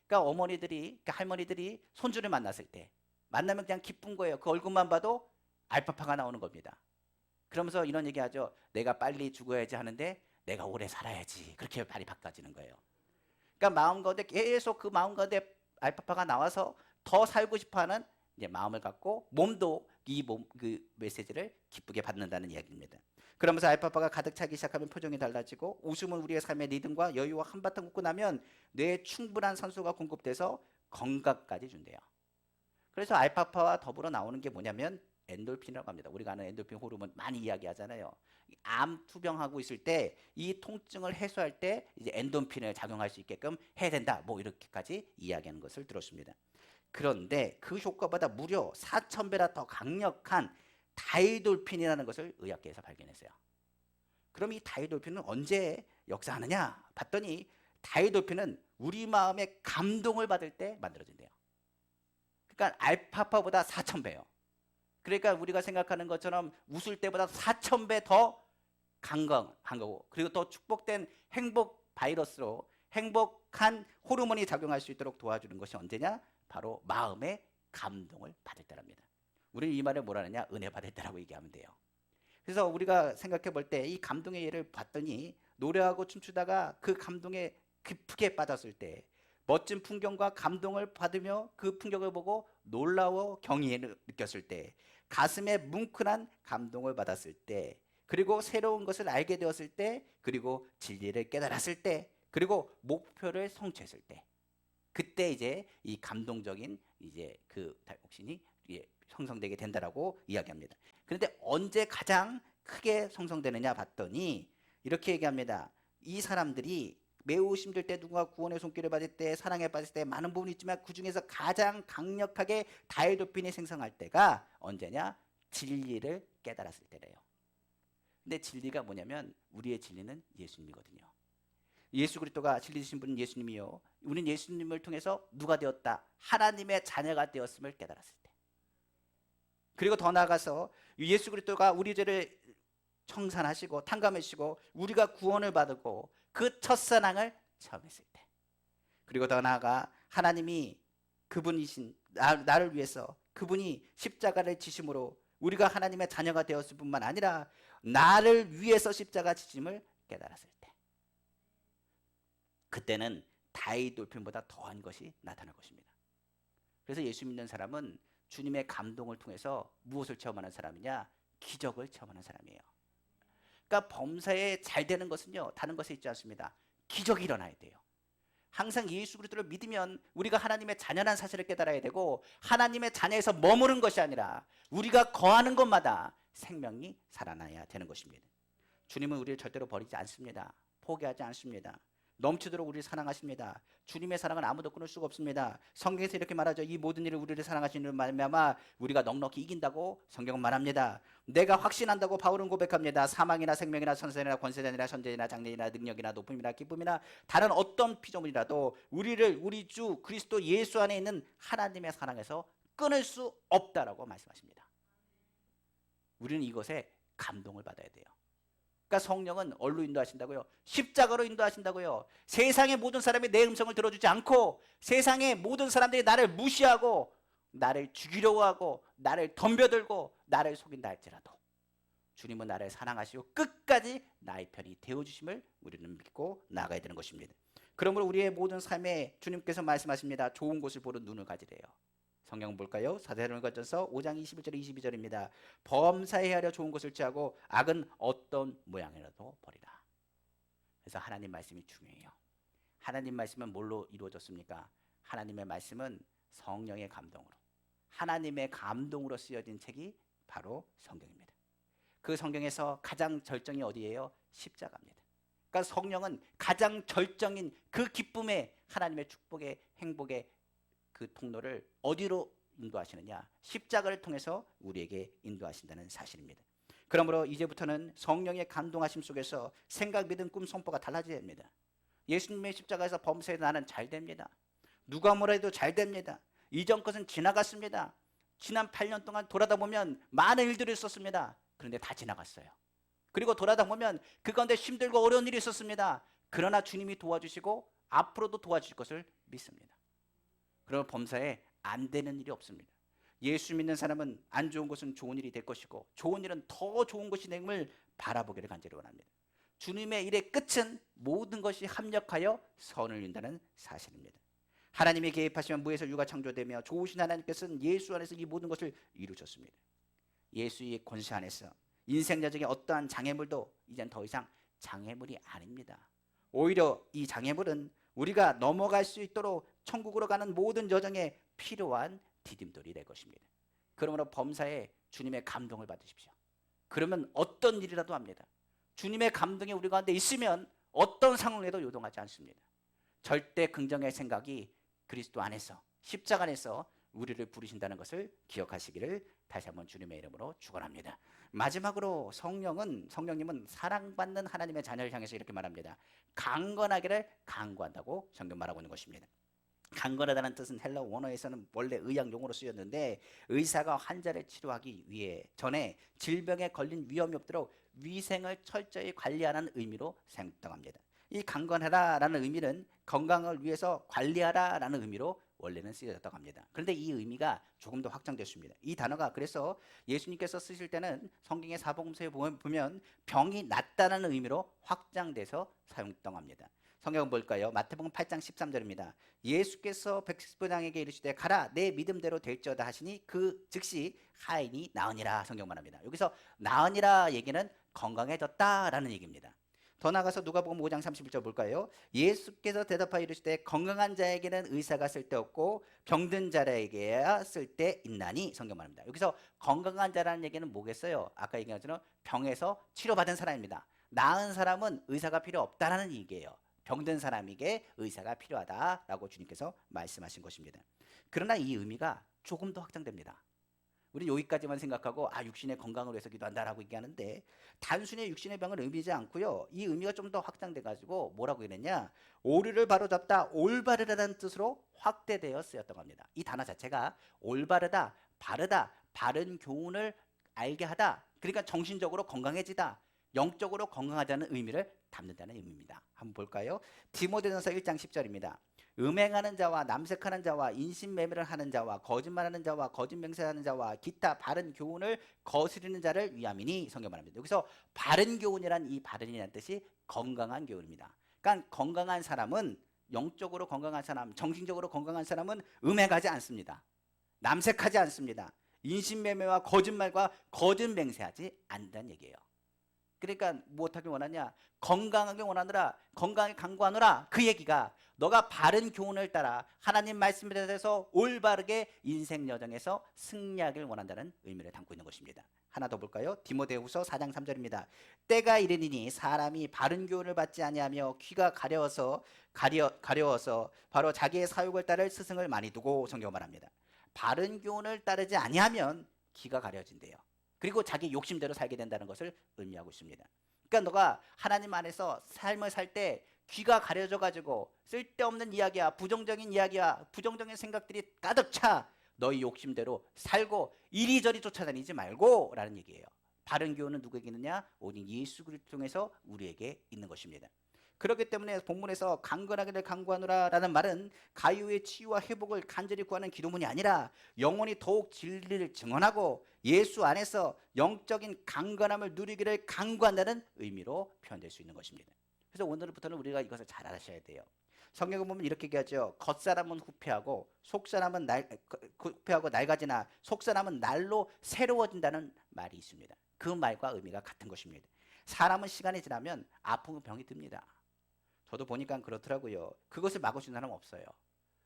그러니까 어머니들이, 그러니까 할머니들이 손주를 만났을 때 만나면 그냥 기쁜 거예요. 그 얼굴만 봐도 알파파가 나오는 겁니다. 그러면서 이런 얘기하죠. 내가 빨리 죽어야지 하는데 내가 오래 살아야지. 그렇게 말이 바꿔지는 거예요. 그러니까 마음 가운데 계속 그 마음 가운데 알파파가 나와서 더 살고 싶어하는 이제 마음을 갖고 몸도 그 메시지를 기쁘게 받는다는 이야기입니다. 그러면서 알파파가 가득 차기 시작하면 표정이 달라지고 웃음은 우리의 삶의 리듬과 여유와 한바탕 웃고 나면 뇌에 충분한 산소가 공급돼서 건강까지 준대요. 그래서 알파파와 더불어 나오는 게 뭐냐면 엔돌핀이라고 합니다. 우리가 아는 엔돌핀 호르몬 많이 이야기하잖아요. 암 투병하고 있을 때 이 통증을 해소할 때 이제 엔돌핀을 작용할 수 있게끔 해야 된다. 뭐 이렇게까지 이야기하는 것을 들었습니다. 그런데 그 효과보다 무려 4,000배나 더 강력한 다이돌핀이라는 것을 의학계에서 발견했어요. 그럼 이 다이돌핀은 언제 역사하느냐 봤더니 다이돌핀은 우리 마음에 감동을 받을 때 만들어진대요. 그러니까 알파파보다 4,000배요. 그러니까 우리가 생각하는 것처럼 웃을 때보다 4,000배 더 강건한 거고 그리고 또 축복된 행복 바이러스로 행복한 호르몬이 작용할 수 있도록 도와주는 것이 언제냐? 바로 마음의 감동을 받을 때랍니다. 우리는 이 말을 뭐라 하느냐? 은혜 받을 때라고 얘기하면 돼요. 그래서 우리가 생각해 볼 때 이 감동의 예를 봤더니 노래하고 춤추다가 그 감동에 깊게 빠졌을 때 멋진 풍경과 감동을 받으며 그 풍경을 보고 놀라워 경이를 느꼈을 때 가슴에 뭉클한 감동을 받았을 때 그리고 새로운 것을 알게 되었을 때 그리고 진리를 깨달았을 때 그리고 목표를 성취했을 때 그때 이제 이 감동적인 이제 그 다육신이 형성되게 된다라고 이야기합니다. 그런데 언제 가장 크게 형성되느냐 봤더니 이렇게 얘기합니다. 이 사람들이 매우 힘들 때 누군가 구원의 손길을 받을 때 사랑에 빠질 때 많은 부분이 있지만 그 중에서 가장 강력하게 다이도핀이 생성할 때가 언제냐? 진리를 깨달았을 때래요. 근데 진리가 뭐냐면 우리의 진리는 예수님이거든요. 예수 그리스도가 진리이신 분은 예수님이요. 우리는 예수님을 통해서 누가 되었다? 하나님의 자녀가 되었음을 깨달았을 때. 그리고 더 나아가서 예수 그리스도가 우리 죄를 청산하시고 탕감하시고 우리가 구원을 받고 그 첫사랑을 체험했을 때 그리고 더 나아가 하나님이 그분이신 나를 위해서 그분이 십자가를 지심으로 우리가 하나님의 자녀가 되었을 뿐만 아니라 나를 위해서 십자가 지심을 깨달았을 때 그때는 다이돌핀보다 더한 것이 나타날 것입니다. 그래서 예수 믿는 사람은 주님의 감동을 통해서 무엇을 체험하는 사람이냐? 기적을 체험하는 사람이에요. 그러니까 범사에 잘 되는 것은요 다른 것에 있지 않습니다. 기적이 일어나야 돼요. 항상 예수 그리스도를 믿으면 우리가 하나님의 자녀라는 사실을 깨달아야 되고 하나님의 자녀에서 머무는 것이 아니라 우리가 거하는 것마다 생명이 살아나야 되는 것입니다. 주님은 우리를 절대로 버리지 않습니다. 포기하지 않습니다. 넘치도록 우리를 사랑하십니다. 주님의 사랑은 아무도 끊을 수가 없습니다. 성경에서 이렇게 말하죠. 이 모든 일을 우리를 사랑하시는 말미암아 우리가 넉넉히 이긴다고 성경은 말합니다. 내가 확신한다고 바울은 고백합니다. 사망이나 생명이나 선세나 권세자니나 선제나 장래이나 능력이나 높음이나 기쁨이나 다른 어떤 피조물이라도 우리를 우리 주 그리스도 예수 안에 있는 하나님의 사랑에서 끊을 수 없다라고 말씀하십니다. 우리는 이것에 감동을 받아야 돼요. 그러니까 성령은 어디로 인도하신다고요? 십자가로 인도하신다고요. 세상의 모든 사람이 내 음성을 들어주지 않고 세상의 모든 사람들이 나를 무시하고 나를 죽이려고 하고 나를 덤벼들고 나를 속인다 할지라도 주님은 나를 사랑하시고 끝까지 나의 편이 되어주심을 우리는 믿고 나아가야 되는 것입니다. 그러므로 우리의 모든 삶에 주님께서 말씀하십니다. 좋은 것을 보는 눈을 가지래요. 성경 볼까요? 사도행전서 5장 21절 22절입니다. 범사에 하려 좋은 것을 취하고 악은 어떤 모양이라도 버리라. 그래서 하나님 말씀이 중요해요. 하나님 말씀은 뭘로 이루어졌습니까? 하나님의 말씀은 성령의 감동으로 하나님의 감동으로 쓰여진 책이 바로 성경입니다. 그 성경에서 가장 절정이 어디예요? 십자가입니다. 그러니까 성령은 가장 절정인 그 기쁨의 하나님의 축복의 행복의 그 통로를 어디로 인도하시느냐? 십자가를 통해서 우리에게 인도하신다는 사실입니다. 그러므로 이제부터는 성령의 감동하심 속에서 생각, 믿음, 꿈, 선포가 달라져야 됩니다. 예수님의 십자가에서 범사에 나는 잘 됩니다. 누가 뭐라 해도 잘 됩니다. 이전 것은 지나갔습니다. 지난 8년 동안 돌아다 보면 많은 일들이 있었습니다. 그런데 다 지나갔어요. 그리고 돌아다 보면 그 가운데 힘들고 어려운 일이 있었습니다. 그러나 주님이 도와주시고 앞으로도 도와주실 것을 믿습니다. 그러면 범사에 안 되는 일이 없습니다. 예수 믿는 사람은 안 좋은 것은 좋은 일이 될 것이고 좋은 일은 더 좋은 것이 됨을 바라보기를 간절히 원합니다. 주님의 일의 끝은 모든 것이 합력하여 선을 이룬다는 사실입니다. 하나님이 개입하시면 무에서 유가 창조되며 좋으신 하나님께서는 예수 안에서 이 모든 것을 이루셨습니다. 예수의 권세 안에서 인생 여정의 어떠한 장애물도 이젠 더 이상 장애물이 아닙니다. 오히려 이 장애물은 우리가 넘어갈 수 있도록 천국으로 가는 모든 여정에 필요한 디딤돌이 될 것입니다. 그러므로 범사에 주님의 감동을 받으십시오. 그러면 어떤 일이라도 합니다. 주님의 감동이 우리 가운데 있으면 어떤 상황에도 요동하지 않습니다. 절대 긍정의 생각이 그리스도 안에서 십자가 안에서 우리를 부르신다는 것을 기억하시기를 다시 한번 주님의 이름으로 축원합니다. 마지막으로 성령님은 사랑받는 하나님의 자녀를 향해서 이렇게 말합니다. 강건하기를 강구한다고 성경 말하고 있는 것입니다. 강건하다는 뜻은 헬라 원어에서는 원래 의학 용어로 쓰였는데 의사가 환자를 치료하기 위해 전에 질병에 걸린 위험이 없도록 위생을 철저히 관리하는 의미로 사용당합니다. 이 강건하다라는 의미는 건강을 위해서 관리하라라는 의미로 원래는 쓰여졌다고 합니다. 그런데 이 의미가 조금 더 확장됐습니다. 이 단어가 그래서 예수님께서 쓰실 때는 성경의 사복음서에 보면 병이 낫다는 의미로 확장돼서 사용했다고 합니다. 성경은 뭘까요? 마태복음 8장 13절입니다. 예수께서 백부장에게 이르시되 가라 내 믿음대로 될지어다 하시니 그 즉시 하인이 나으니라 성경 말합니다. 여기서 나으니라 얘기는 건강해졌다라는 얘기입니다. 더 나아가서 누가복음 5장 31절 볼까요? 예수께서 대답하여 이르시되 건강한 자에게는 의사가 쓸데없고 병든 자에게야 쓸데있나니 성경 말합니다. 여기서 건강한 자라는 얘기는 뭐겠어요? 아까 얘기한 것처럼 병에서 치료받은 사람입니다. 나은 사람은 의사가 필요 없다라는 얘기예요. 병든 사람에게 의사가 필요하다라고 주님께서 말씀하신 것입니다. 그러나 이 의미가 조금 더 확장됩니다. 우리 여기까지만 생각하고 육신의 건강을 위해서 기도한다라고 얘기하는데 단순히 육신의 병을 의미하지 않고요. 이 의미가 좀 더 확장돼 가지고 뭐라고 이랬냐? 오류를 바로잡다 올바르다는 뜻으로 확대되어 쓰였던 겁니다. 이 단어 자체가 올바르다, 바르다, 바른 교훈을 알게 하다. 그러니까 정신적으로 건강해지다. 영적으로 건강하다는 의미를 담는다는 의미입니다. 한번 볼까요? 디모데전서 1장 10절입니다. 음행하는 자와 남색하는 자와 인신매매를 하는 자와 거짓말하는 자와 거짓 맹세하는 자와 기타 바른 교훈을 거스르는 자를 위함이니 성경 말합니다. 여기서 바른 교훈이란 이 바른이라는 뜻이 건강한 교훈입니다. 그러니까 건강한 사람은 영적으로 건강한 사람, 정신적으로 건강한 사람은 음행하지 않습니다. 남색하지 않습니다. 인신매매와 거짓말과 거짓 맹세하지 않는다는 얘기예요. 그러니까 무엇하길 원하냐? 건강하게 원하느라 건강에 강구하노라. 그 얘기가 너가 바른 교훈을 따라 하나님 말씀에 대해서 올바르게 인생 여정에서 승리하길 원한다는 의미를 담고 있는 것입니다. 하나 더 볼까요? 디모데후서 4장 3절입니다. 때가 이르니니 사람이 바른 교훈을 받지 아니하며 귀가 가려워서 바로 자기의 사욕을 따를 스승을 많이 두고 성경 말합니다. 바른 교훈을 따르지 아니하면 귀가 가려진대요. 그리고 자기 욕심대로 살게 된다는 것을 의미하고 있습니다. 그러니까 너가 하나님 안에서 삶을 살 때 귀가 가려져 가지고 쓸데없는 이야기야, 부정적인 이야기야, 부정적인 생각들이 가득 차 너희 욕심대로 살고 이리저리 쫓아다니지 말고 라는 얘기예요. 바른 교훈은 누구에게 있느냐? 오직 예수 그리스도를 통해서 우리에게 있는 것입니다. 그렇기 때문에 본문에서 강건하기를 강구하노라 라는 말은 가요의 치유와 회복을 간절히 구하는 기도문이 아니라 영혼이 더욱 진리를 증언하고 예수 안에서 영적인 강건함을 누리기를 강구한다는 의미로 표현될 수 있는 것입니다. 그래서 오늘부터는 우리가 이것을 잘 알아셔야 돼요. 성경을 보면 이렇게 얘기하죠. 겉사람은 후패하고 속사람은 후패하고 낡아지나 속사람은 날로 새로워진다는 말이 있습니다. 그 말과 의미가 같은 것입니다. 사람은 시간이 지나면 아프고 병이 듭니다. 저도 보니까 그렇더라고요. 그것을 막을 수 있는 사람은 없어요.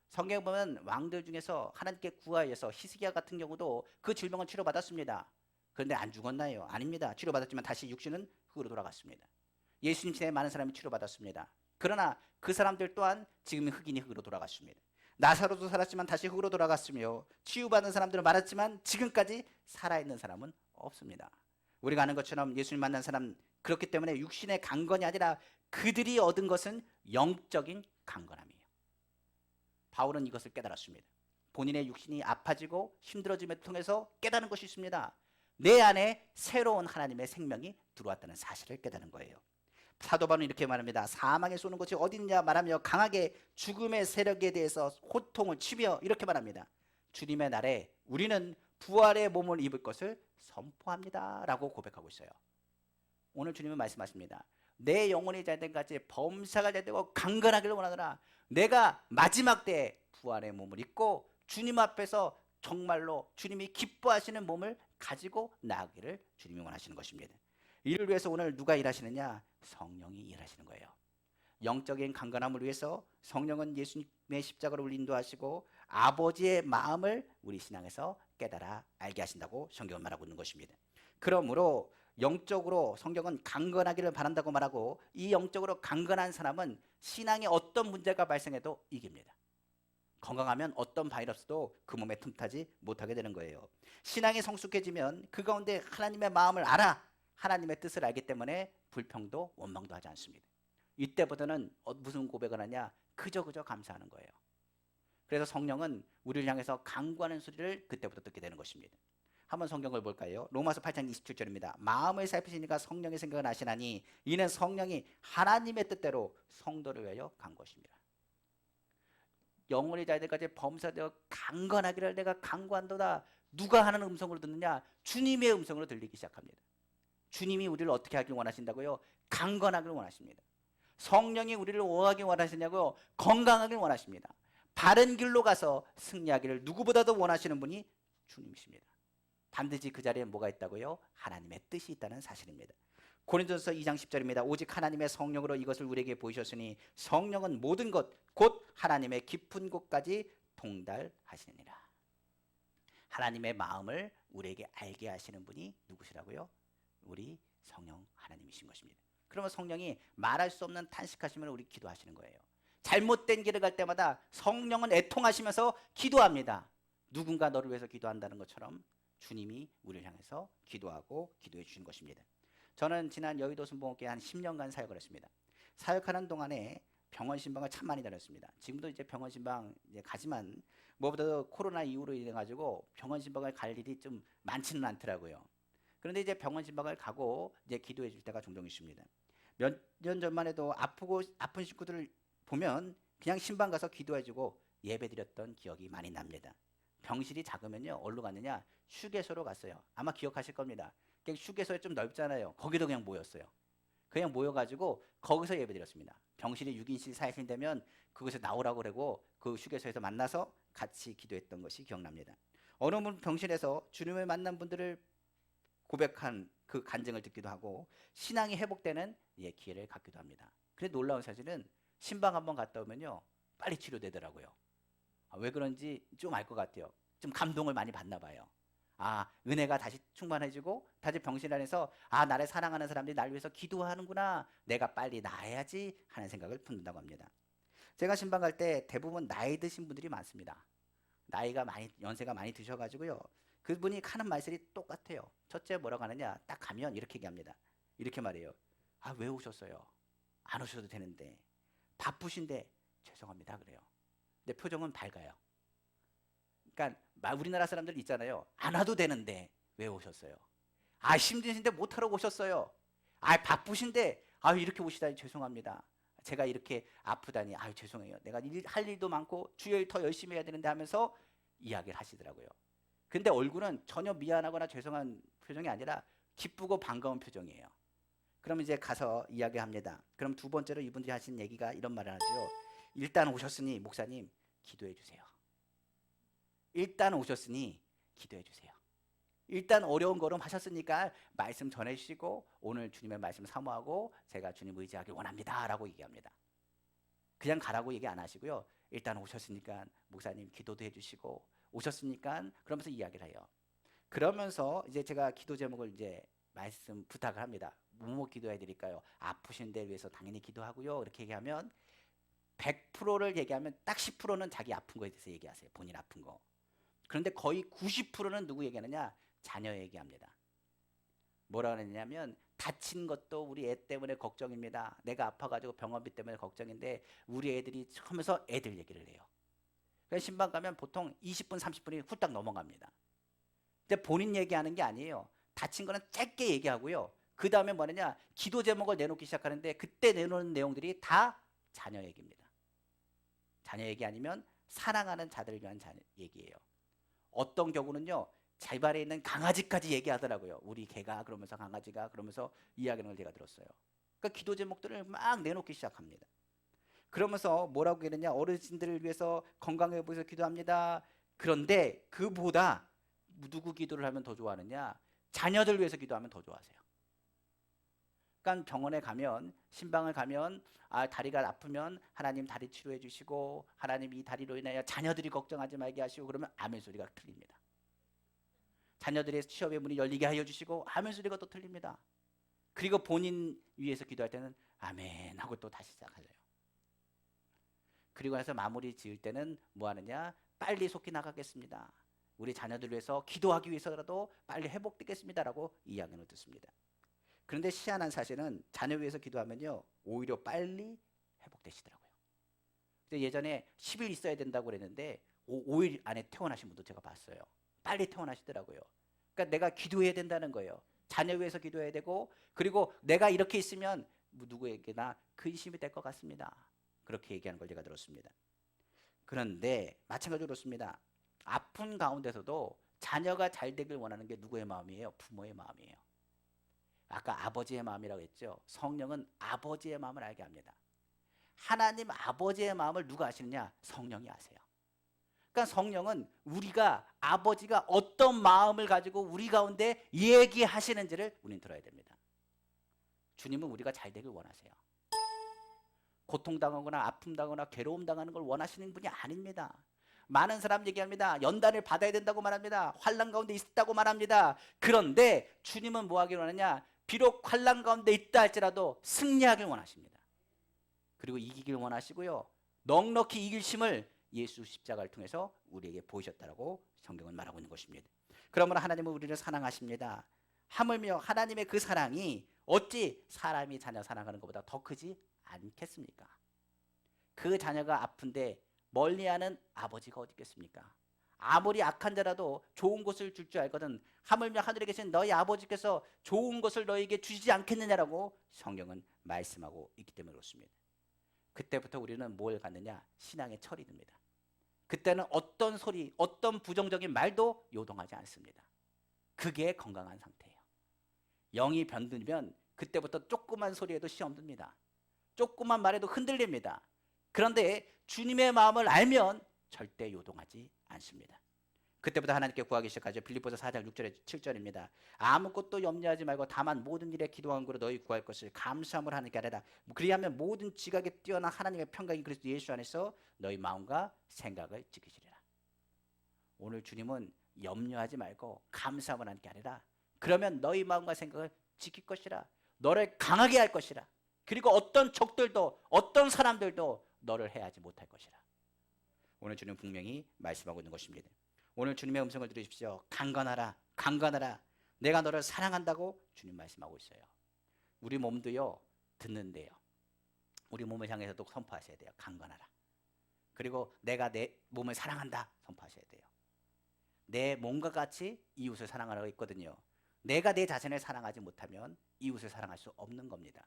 성경에 보면 왕들 중에서 하나님께 구하여서 히스기야 같은 경우도 그 질병을 치료받았습니다. 그런데 안 죽었나요? 아닙니다. 치료받았지만 다시 육신은 흙으로 돌아갔습니다. 예수님 시대에 많은 사람이 치료받았습니다. 그러나 그 사람들 또한 지금 흑인이 흑으로 돌아갔습니다. 나사로도 살았지만 다시 흑으로 돌아갔으며 치유받은 사람들은 많았지만 지금까지 살아있는 사람은 없습니다. 우리가 아는 것처럼 예수님 만난 사람, 그렇기 때문에 육신의 강건이 아니라 그들이 얻은 것은 영적인 강건함이에요. 바울은 이것을 깨달았습니다. 본인의 육신이 아파지고 힘들어짐을 통해서 깨달은 것이 있습니다. 내 안에 새로운 하나님의 생명이 들어왔다는 사실을 깨달은 거예요. 사도 바울은 이렇게 말합니다. 사망에 쏘는 것이 어디 있냐 말하며 강하게 죽음의 세력에 대해서 호통을 치며 이렇게 말합니다. 주님의 날에 우리는 부활의 몸을 입을 것을 선포합니다 라고 고백하고 있어요. 오늘 주님은 말씀하십니다. 내 영혼이 잘된 같이 범사가 잘되고 강건하기를 원하노라. 내가 마지막 때에 부활의 몸을 입고 주님 앞에서 정말로 주님이 기뻐하시는 몸을 가지고 나아가기를 주님이 원하시는 것입니다. 이를 위해서 오늘 누가 일하시느냐? 성령이 일하시는 거예요. 영적인 강건함을 위해서 성령은 예수님의 십자가로 인도하시고 아버지의 마음을 우리 신앙에서 깨달아 알게 하신다고 성경은 말하고 있는 것입니다. 그러므로 영적으로 성경은 강건하기를 바란다고 말하고, 이 영적으로 강건한 사람은 신앙에 어떤 문제가 발생해도 이깁니다. 건강하면 어떤 바이러스도 그 몸에 틈타지 못하게 되는 거예요. 신앙이 성숙해지면 그 가운데 하나님의 마음을 알아 하나님의 뜻을 알기 때문에 불평도 원망도 하지 않습니다. 이때보다는 무슨 고백을 하냐? 그저 감사하는 거예요. 그래서 성령은 우리를 향해서 간구하는 소리를 그때부터 듣게 되는 것입니다. 한번 성경을 볼까요? 로마서 8장 27절입니다. 마음을 살피시니까 성령의 생각을 아시나니 이는 성령이 하나님의 뜻대로 성도를 위하여 간 것입니다. 영혼이 잘 때까지 범사되어 강건하기를 내가 간구한도다. 누가 하는 음성으로 듣느냐? 주님의 음성으로 들리기 시작합니다. 주님이 우리를 어떻게 하길 원하신다고요? 강건하길 원하십니다. 성령이 우리를 뭐하길 원하시냐고요? 건강하길 원하십니다. 바른 길로 가서 승리하기를 누구보다도 원하시는 분이 주님이십니다. 반드시 그 자리에 뭐가 있다고요? 하나님의 뜻이 있다는 사실입니다. 고린도전서 2장 10절입니다. 오직 하나님의 성령으로 이것을 우리에게 보이셨으니 성령은 모든 것 곧 하나님의 깊은 곳까지 통달하시느니라. 하나님의 마음을 우리에게 알게 하시는 분이 누구시라고요? 우리 성령 하나님이신 것입니다. 그러면 성령이 말할 수 없는 탄식하심을 우리 기도하시는 거예요. 잘못된 길을 갈 때마다 성령은 애통하시면서 기도합니다. 누군가 너를 위해서 기도한다는 것처럼 주님이 우리를 향해서 기도하고 기도해 주신 것입니다. 저는 지난 여의도 순복음교회 한 10년간 사역을 했습니다. 사역하는 동안에 병원 신방을 참 많이 다녔습니다. 지금도 이제 병원 신방 이제 가지만 무엇보다도 코로나 이후로 인해 가지고 병원 신방을 갈 일이 좀 많지는 않더라고요. 그런데 이제 병원 신방을 가고 이제 기도해 줄 때가 종종 있습니다. 몇 년 전만 해도 아픈 식구들을 보면 그냥 신방 가서 기도해 주고 예배 드렸던 기억이 많이 납니다. 병실이 작으면요, 어디로 갔느냐? 휴게소로 갔어요. 아마 기억하실 겁니다. 휴게소에 좀 넓잖아요. 거기도 그냥 모였어요. 그냥 모여가지고 거기서 예배드렸습니다. 병실이 6인실 4인실 되면 그곳에 나오라고 그러고 그 휴게소에서 만나서 같이 기도했던 것이 기억납니다. 어느 분 병실에서 주님을 만난 분들을 고백한 그 간증을 듣기도 하고 신앙이 회복되는 기회를 갖기도 합니다. 그런데 놀라운 사실은 신방 한번 갔다 오면요, 빨리 치료되더라고요. 왜 그런지 좀 알 것 같아요. 좀 감동을 많이 받나 봐요. 은혜가 다시 충만해지고 다시 병실 안에서 나를 사랑하는 사람들이 날 위해서 기도하는구나, 내가 빨리 나아야지 하는 생각을 품는다고 합니다. 제가 신방 갈 때 대부분 나이 드신 분들이 많습니다. 연세가 많이 드셔가지고요, 그분이 하는 말씀이 똑같아요. 첫째 뭐라고 하느냐? 딱 가면 이렇게 얘기합니다. 이렇게 말해요. 왜 오셨어요? 안 오셔도 되는데. 바쁘신데 죄송합니다 그래요. 근데 표정은 밝아요. 그러니까 우리나라 사람들 있잖아요. 안 와도 되는데 왜 오셨어요? 힘드신데 못하러 오셨어요. 바쁘신데 이렇게 오시다니 죄송합니다. 제가 이렇게 아프다니 죄송해요. 내가 할 일도 많고 주일 더 열심히 해야 되는데 하면서 이야기를 하시더라고요. 근데 얼굴은 전혀 미안하거나 죄송한 표정이 아니라 기쁘고 반가운 표정이에요. 그럼 이제 가서 이야기합니다. 그럼 두 번째로 이분들이 하신 얘기가 이런 말을 하죠. 일단 오셨으니 목사님 기도해 주세요. 일단 오셨으니 기도해 주세요. 일단 어려운 걸음 하셨으니까 말씀 전해주시고 오늘 주님의 말씀 사모하고 제가 주님 의지하길 원합니다 라고 얘기합니다. 그냥 가라고 얘기 안 하시고요, 일단 오셨으니까 목사님 기도도 해주시고 오셨으니까 그러면서 이야기를 해요. 그러면서 이제 제가 기도 제목을 이제 말씀 부탁을 합니다. 뭐뭐 기도해야 드릴까요? 아프신 데 위해서 당연히 기도하고요. 이렇게 얘기하면 100%를 얘기하면 딱 10%는 자기 아픈 거에 대해서 얘기하세요. 본인 아픈 거. 그런데 거의 90%는 누구 얘기하느냐? 자녀 얘기합니다. 뭐라 그랬냐면 다친 것도 우리 애 때문에 걱정입니다. 내가 아파가지고 병원비 때문에 걱정인데 우리 애들이 하면서 애들 얘기를 해요. 그래서 신방 가면 보통 20분 30분이 훌딱 넘어갑니다. 근데 본인 얘기하는 게 아니에요. 다친 거는 짧게 얘기하고요. 그 다음에 뭐냐, 기도 제목을 내놓기 시작하는데 그때 내놓는 내용들이 다 자녀 얘기입니다. 자녀 얘기 아니면 사랑하는 자들을 위한 얘기예요. 어떤 경우는요, 집안에 있는 강아지까지 얘기하더라고요. 우리 개가 그러면서 강아지가 그러면서 이야기하는 걸 제가 들었어요. 그러니까 기도 제목들을 막 내놓기 시작합니다. 그러면서 뭐라고 했느냐, 어르신들을 위해서 건강을 위해서 기도합니다. 그런데 그보다 누구 기도를 하면 더 좋아하느냐, 자녀들 위해서 기도하면 더 좋아하세요. 그러니까 병원에 가면, 신방을 가면 다리가 아프면 하나님 다리 치료해 주시고 하나님 이 다리로 인하여 자녀들이 걱정하지 말게 하시고 그러면 아멘 소리가 틀립니다. 자녀들의 취업의 문이 열리게 하여 주시고 아멘 소리가 또 틀립니다. 그리고 본인 위해서 기도할 때는 아멘 하고 또 다시 시작하죠. 그리고 나서 마무리 지을 때는 뭐 하느냐, 빨리 속히 나가겠습니다. 우리 자녀들 위해서 기도하기 위해서라도 빨리 회복되겠습니다라고 이야기를 듣습니다. 그런데 희한한 사실은 자녀 위해서 기도하면요, 오히려 빨리 회복되시더라고요. 근데 예전에 10일 있어야 된다고 그랬는데 5일 안에 퇴원하신 분도 제가 봤어요. 빨리 퇴원하시더라고요. 그러니까 내가 기도해야 된다는 거예요. 자녀 위해서 기도해야 되고, 그리고 내가 이렇게 있으면 누구에게나 근심이 될 것 같습니다. 그렇게 얘기하는 걸 제가 들었습니다. 그런데 마찬가지로 그렇습니다. 아픈 가운데서도 자녀가 잘 되길 원하는 게 누구의 마음이에요? 부모의 마음이에요. 아까 아버지의 마음이라고 했죠. 성령은 아버지의 마음을 알게 합니다. 하나님 아버지의 마음을 누가 아시느냐? 성령이 아세요. 그러니까 성령은 우리가 아버지가 어떤 마음을 가지고 우리 가운데 얘기하시는지를 우리는 들어야 됩니다. 주님은 우리가 잘 되길 원하세요. 고통당하거나 아픔당하거나 괴로움당하는 걸 원하시는 분이 아닙니다. 많은 사람 얘기합니다. 연단을 받아야 된다고 말합니다. 환난 가운데 있다고 말합니다. 그런데 주님은 뭐 하길 원하냐? 비록 환난 가운데 있다 할지라도 승리하길 원하십니다. 그리고 이기길 원하시고요, 넉넉히 이길 힘을 예수 십자가를 통해서 우리에게 보이셨다라고 성경은 말하고 있는 것입니다. 그러므로 하나님은 우리를 사랑하십니다. 하물며 하나님의 그 사랑이 어찌 사람이 자녀 사랑하는 것보다 더 크지 않겠습니까? 그 자녀가 아픈데 멀리하는 아버지가 어디 있겠습니까? 아무리 악한 자라도 좋은 것을 줄 줄 알거든 하물며 하늘에 계신 너희 아버지께서 좋은 것을 너희에게 주시지 않겠느냐라고 성경은 말씀하고 있기 때문에 그렇습니다. 그때부터 우리는 뭘 갖느냐? 신앙의 철이 듭니다. 그때는 어떤 소리, 어떤 부정적인 말도 요동하지 않습니다. 그게 건강한 상태예요. 영이 변들면 그때부터 조그만 소리에도 시험 듭니다. 조그만 말에도 흔들립니다. 그런데 주님의 마음을 알면 절대 요동하지 않습니다. 그때부터 하나님께 구하기 시작하죠. 빌립보서 4장 6절에 7절입니다. 아무것도 염려하지 말고 다만 모든 일에 기도한 거로 너희 구할 것을 감사함으로 하나님께 아뢰라. 그리하면 모든 지각에 뛰어난 하나님의 평강이 그리스도 예수 안에서 너희 마음과 생각을 지키시리라. 오늘 주님은 염려하지 말고 감사함으로 하나님께 아뢰라. 그러면 너희 마음과 생각을 지킬 것이라. 너를 강하게 할 것이라. 그리고 어떤 적들도 어떤 사람들도 너를 해하지 못할 것이라. 오늘 주님 분명히 말씀하고 있는 것입니다. 오늘 주님의 음성을 들으십시오. 강건하라, 강건하라. 내가 너를 사랑한다고 주님 말씀하고 있어요. 우리 몸도요, 듣는데요. 우리 몸을 향해서도 선포하셔야 돼요. 강건하라. 그리고 내가 내 몸을 사랑한다 선포하셔야 돼요. 내 몸과 같이 이웃을 사랑하라고 있거든요. 내가 내 자신을 사랑하지 못하면 이웃을 사랑할 수 없는 겁니다.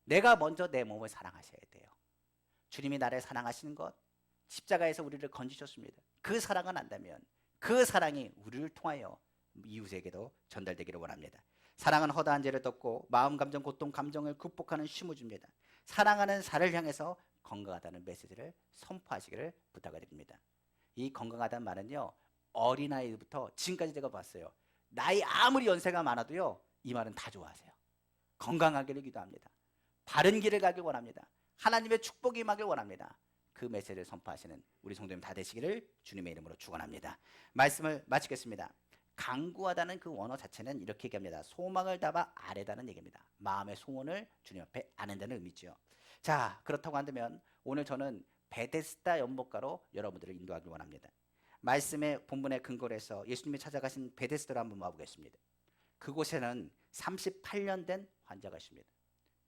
내가 먼저 내 몸을 사랑하셔야 돼요. 주님이 나를 사랑하시는 것, 십자가에서 우리를 건지셨습니다. 그 사랑을 안다면 그 사랑이 우리를 통하여 이웃에게도 전달되기를 원합니다. 사랑은 허다한 죄를 덮고 마음, 감정, 고통, 감정을 극복하는 힘을 줍니다. 사랑하는 사를 향해서 건강하다는 메시지를 선포하시기를 부탁을 드립니다. 이 건강하다는 말은요, 어린아이부터 지금까지 제가 봤어요. 나이 아무리 연세가 많아도요, 이 말은 다 좋아하세요. 건강하기를 기도합니다. 바른 길을 가길 원합니다. 하나님의 축복이 임하길 원합니다. 그 메시지를 선포하시는 우리 성도님 다 되시기를 주님의 이름으로 축원합니다. 말씀을 마치겠습니다. 간구하다는 그 원어 자체는 이렇게 얘기합니다. 소망을 담아 아뢰다는 얘기입니다. 마음의 소원을 주님 앞에 아는다는 의미죠. 자, 그렇다고 한다면 오늘 저는 베데스다 연못가로 여러분들을 인도하기 원합니다. 말씀의 본문의 근거로 해서 예수님이 찾아가신 베데스다로 한번 와보겠습니다. 그곳에는 38년 된 환자가 있습니다.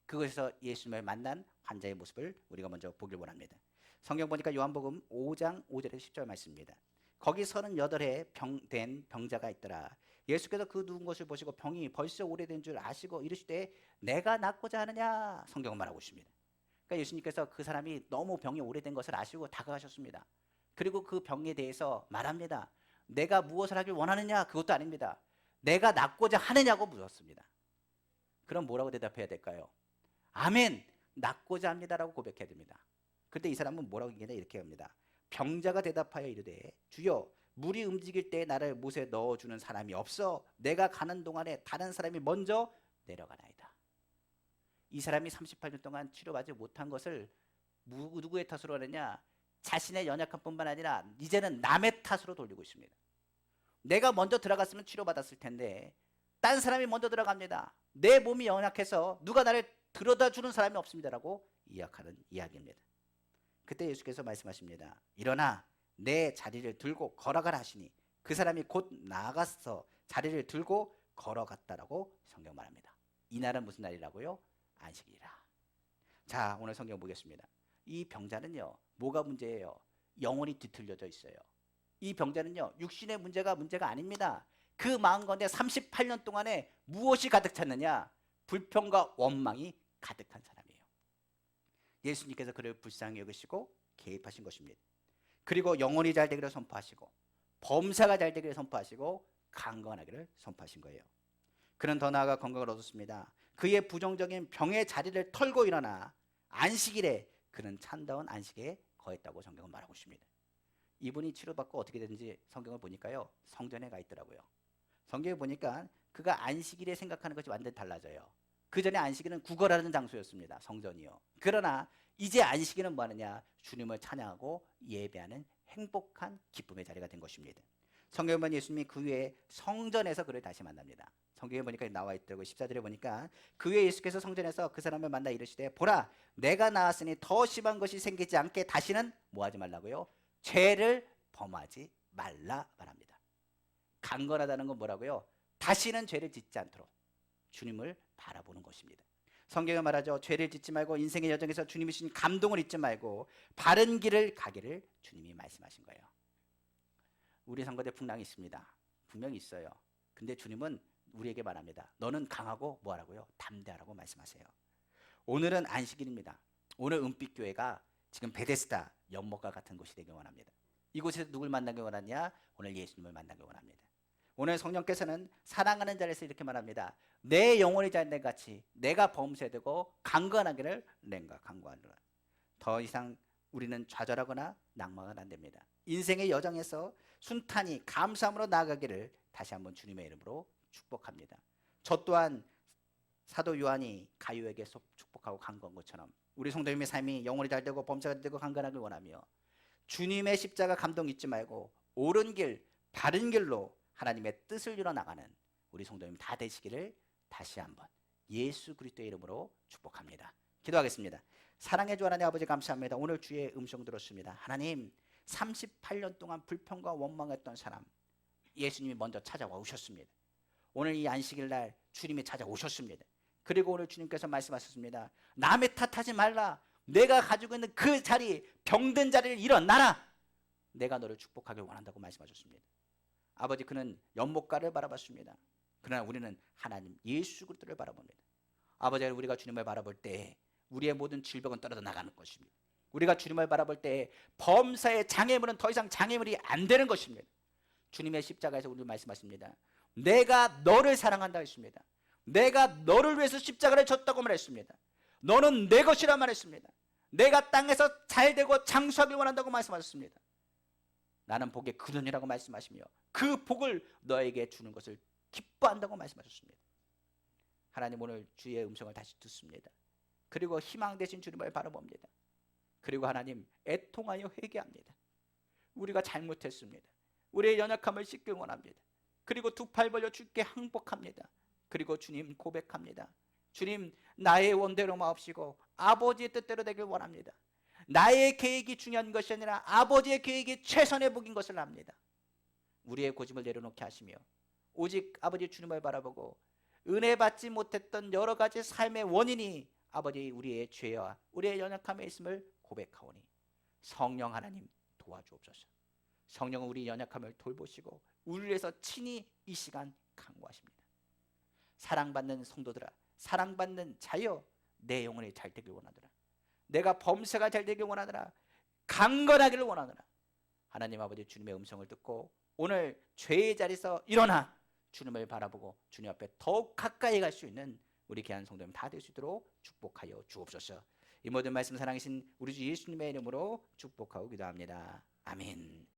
그곳에서 예수님을 만난 환자의 모습을 우리가 먼저 보길 원합니다. 성경 보니까 요한복음 5장 5절에서 10절 말씀입니다. 거기 38해 된 병자가 있더라. 예수께서 그 누운 것을 보시고 병이 벌써 오래된 줄 아시고 이르시되 내가 낫고자 하느냐, 성경은 말하고 있습니다. 그러니까 예수님께서 그 사람이 너무 병이 오래된 것을 아시고 다가가셨습니다. 그리고 그 병에 대해서 말합니다. 내가 무엇을 하길 원하느냐, 그것도 아닙니다. 내가 낫고자 하느냐고 물었습니다. 그럼 뭐라고 대답해야 될까요? 아멘, 낫고자 합니다라고 고백해야 됩니다. 그때 이 사람은 뭐라고 얘기하냐, 이렇게 합니다. 병자가 대답하여 이르되 주여, 물이 움직일 때 나를 못에 넣어주는 사람이 없어 내가 가는 동안에 다른 사람이 먼저 내려가나이다. 이 사람이 38년 동안 치료받지 못한 것을 누구의 탓으로 하느냐, 자신의 연약함뿐만 아니라 이제는 남의 탓으로 돌리고 있습니다. 내가 먼저 들어갔으면 치료받았을 텐데 딴 사람이 먼저 들어갑니다. 내 몸이 연약해서 누가 나를 들여다 주는 사람이 없습니다라고 이야기하는 이야기입니다. 그때 예수께서 말씀하십니다. 일어나 내 자리를 들고 걸어가라 하시니 그 사람이 곧 나아가서 자리를 들고 걸어갔다라고 성경 말합니다. 이날은 무슨 날이라고요? 안식일이라. 자, 오늘 성경 보겠습니다. 이 병자는요, 뭐가 문제예요? 영혼이 뒤틀려져 있어요. 이 병자는요, 육신의 문제가 아닙니다. 그 마음 가운데 38년 동안에 무엇이 가득 찼느냐? 불평과 원망이 가득한 사람이에요. 예수님께서 그를 불쌍히 여기시고 개입하신 것입니다. 그리고 영혼이 잘 되기를 선포하시고 범사가 잘 되기를 선포하시고 강건하기를 선포하신 거예요. 그는 더 나아가 건강을 얻었습니다. 그의 부정적인 병의 자리를 털고 일어나 안식일에 그는 참다운 안식에 거했다고 성경은 말하고 있습니다. 이분이 치료받고 어떻게 되는지 성경을 보니까요, 성전에 가 있더라고요. 성경에 보니까 그가 안식일에 생각하는 것이 완전히 달라져요. 그 전에 안식일은 구걸하는 장소였습니다. 성전이요. 그러나 이제 안식일은 뭐 하느냐? 주님을 찬양하고 예배하는 행복한 기쁨의 자리가 된 것입니다. 성경에 보면 예수님이 그 후에 성전에서 그를 다시 만납니다. 성경에 보니까 나와 있더라고요. 14절에 보니까 그 후에 예수께서 성전에서 그 사람을 만나 이르시되 보라, 내가 나았으니 더 심한 것이 생기지 않게 다시는 뭐 하지 말라고요? 죄를 범하지 말라 말합니다. 강건하다는 건 뭐라고요? 다시는 죄를 짓지 않도록 주님을 바라보는 것입니다. 성경에 말하죠. 죄를 짓지 말고 인생의 여정에서 주님이 주신 감동을 잊지 말고 바른 길을 가기를 주님이 말씀하신 거예요. 우리 선거대 풍랑이 있습니다. 분명히 있어요. 근데 주님은 우리에게 말합니다. 너는 강하고 뭐하라고요? 담대하라고 말씀하세요. 오늘은 안식일입니다. 오늘 은빛교회가 지금 베데스다 연못과 같은 곳이 되길 원합니다. 이곳에서 누굴 만나기 원하냐? 오늘 예수님을 만나기 원합니다. 오늘 성령께서는 사랑하는 자리에서 이렇게 말합니다. 내 영혼이 잘된 같이 내가 범죄되고 강건하기를 내가 강구하노라. 더 이상 우리는 좌절하거나 낭망은 안 됩니다. 인생의 여정에서 순탄히 감사함으로 나아가기를 다시 한번 주님의 이름으로 축복합니다. 저 또한 사도 요한이 가요에게 축복하고 간구한 것처럼 우리 성도님의 삶이 영혼이 잘되고 범죄가 되고 강건하길 원하며 주님의 십자가 감동 잊지 말고 옳은 길, 바른 길로 하나님의 뜻을 이뤄 나가는 우리 성도님 다 되시기를 다시 한번 예수 그리스도의 이름으로 축복합니다. 기도하겠습니다. 사랑해 주 하나님 아버지 감사합니다. 오늘 주의 음성 들었습니다. 하나님, 38년 동안 불평과 원망했던 사람 예수님이 먼저 찾아와 오셨습니다. 오늘 이 안식일 날 주님이 찾아오셨습니다. 그리고 오늘 주님께서 말씀하셨습니다. 남의 탓하지 말라. 내가 가지고 있는 그 자리, 병든 자리를 일어나라. 내가 너를 축복하길 원한다고 말씀하셨습니다. 아버지, 그는 연못가를 바라봤습니다. 그러나 우리는 하나님 예수 그리스도를 바라봅니다. 아버지, 우리가 주님을 바라볼 때 우리의 모든 질병은 떨어져 나가는 것입니다. 우리가 주님을 바라볼 때 범사의 장애물은 더 이상 장애물이 안 되는 것입니다. 주님의 십자가에서 우리 말씀하십니다. 내가 너를 사랑한다 했습니다. 내가 너를 위해서 십자가를 졌다고 말했습니다. 너는 내 것이라 말했습니다. 내가 땅에서 잘되고 장수하길 원한다고 말씀하셨습니다. 나는 복의 근원이라고 말씀하시며 그 복을 너에게 주는 것을 기뻐한다고 말씀하셨습니다. 하나님, 오늘 주의 음성을 다시 듣습니다. 그리고 희망 되신 주님을 바라봅니다. 그리고 하나님, 애통하여 회개합니다. 우리가 잘못했습니다. 우리의 연약함을 씻길 원합니다. 그리고 두 팔 벌려 주께 항복합니다. 그리고 주님 고백합니다. 주님, 나의 원대로 마옵시고 아버지의 뜻대로 되길 원합니다. 나의 계획이 중요한 것이 아니라 아버지의 계획이 최선의 복인 것을 압니다. 우리의 고집을 내려놓게 하시며 오직 아버지 주님을 바라보고 은혜 받지 못했던 여러 가지 삶의 원인이 아버지 우리의 죄와 우리의 연약함에 있음을 고백하오니 성령 하나님 도와주옵소서. 성령은 우리 연약함을 돌보시고 우리를 위해서 친히 이 시간 강구하십니다. 사랑받는 성도들아, 사랑받는 자여, 내 영혼이 잘 되길 원하더라. 내가 범사가 잘 되길 원하더라. 강건하기를 원하더라. 하나님 아버지 주님의 음성을 듣고 오늘 죄의 자리에서 일어나 주님을 바라보고 주님 앞에 더욱 가까이 갈 수 있는 우리 귀한 성도님 다 될 수 있도록 축복하여 주옵소서. 이 모든 말씀 사랑하신 우리 주 예수님의 이름으로 축복하고 기도합니다. 아멘.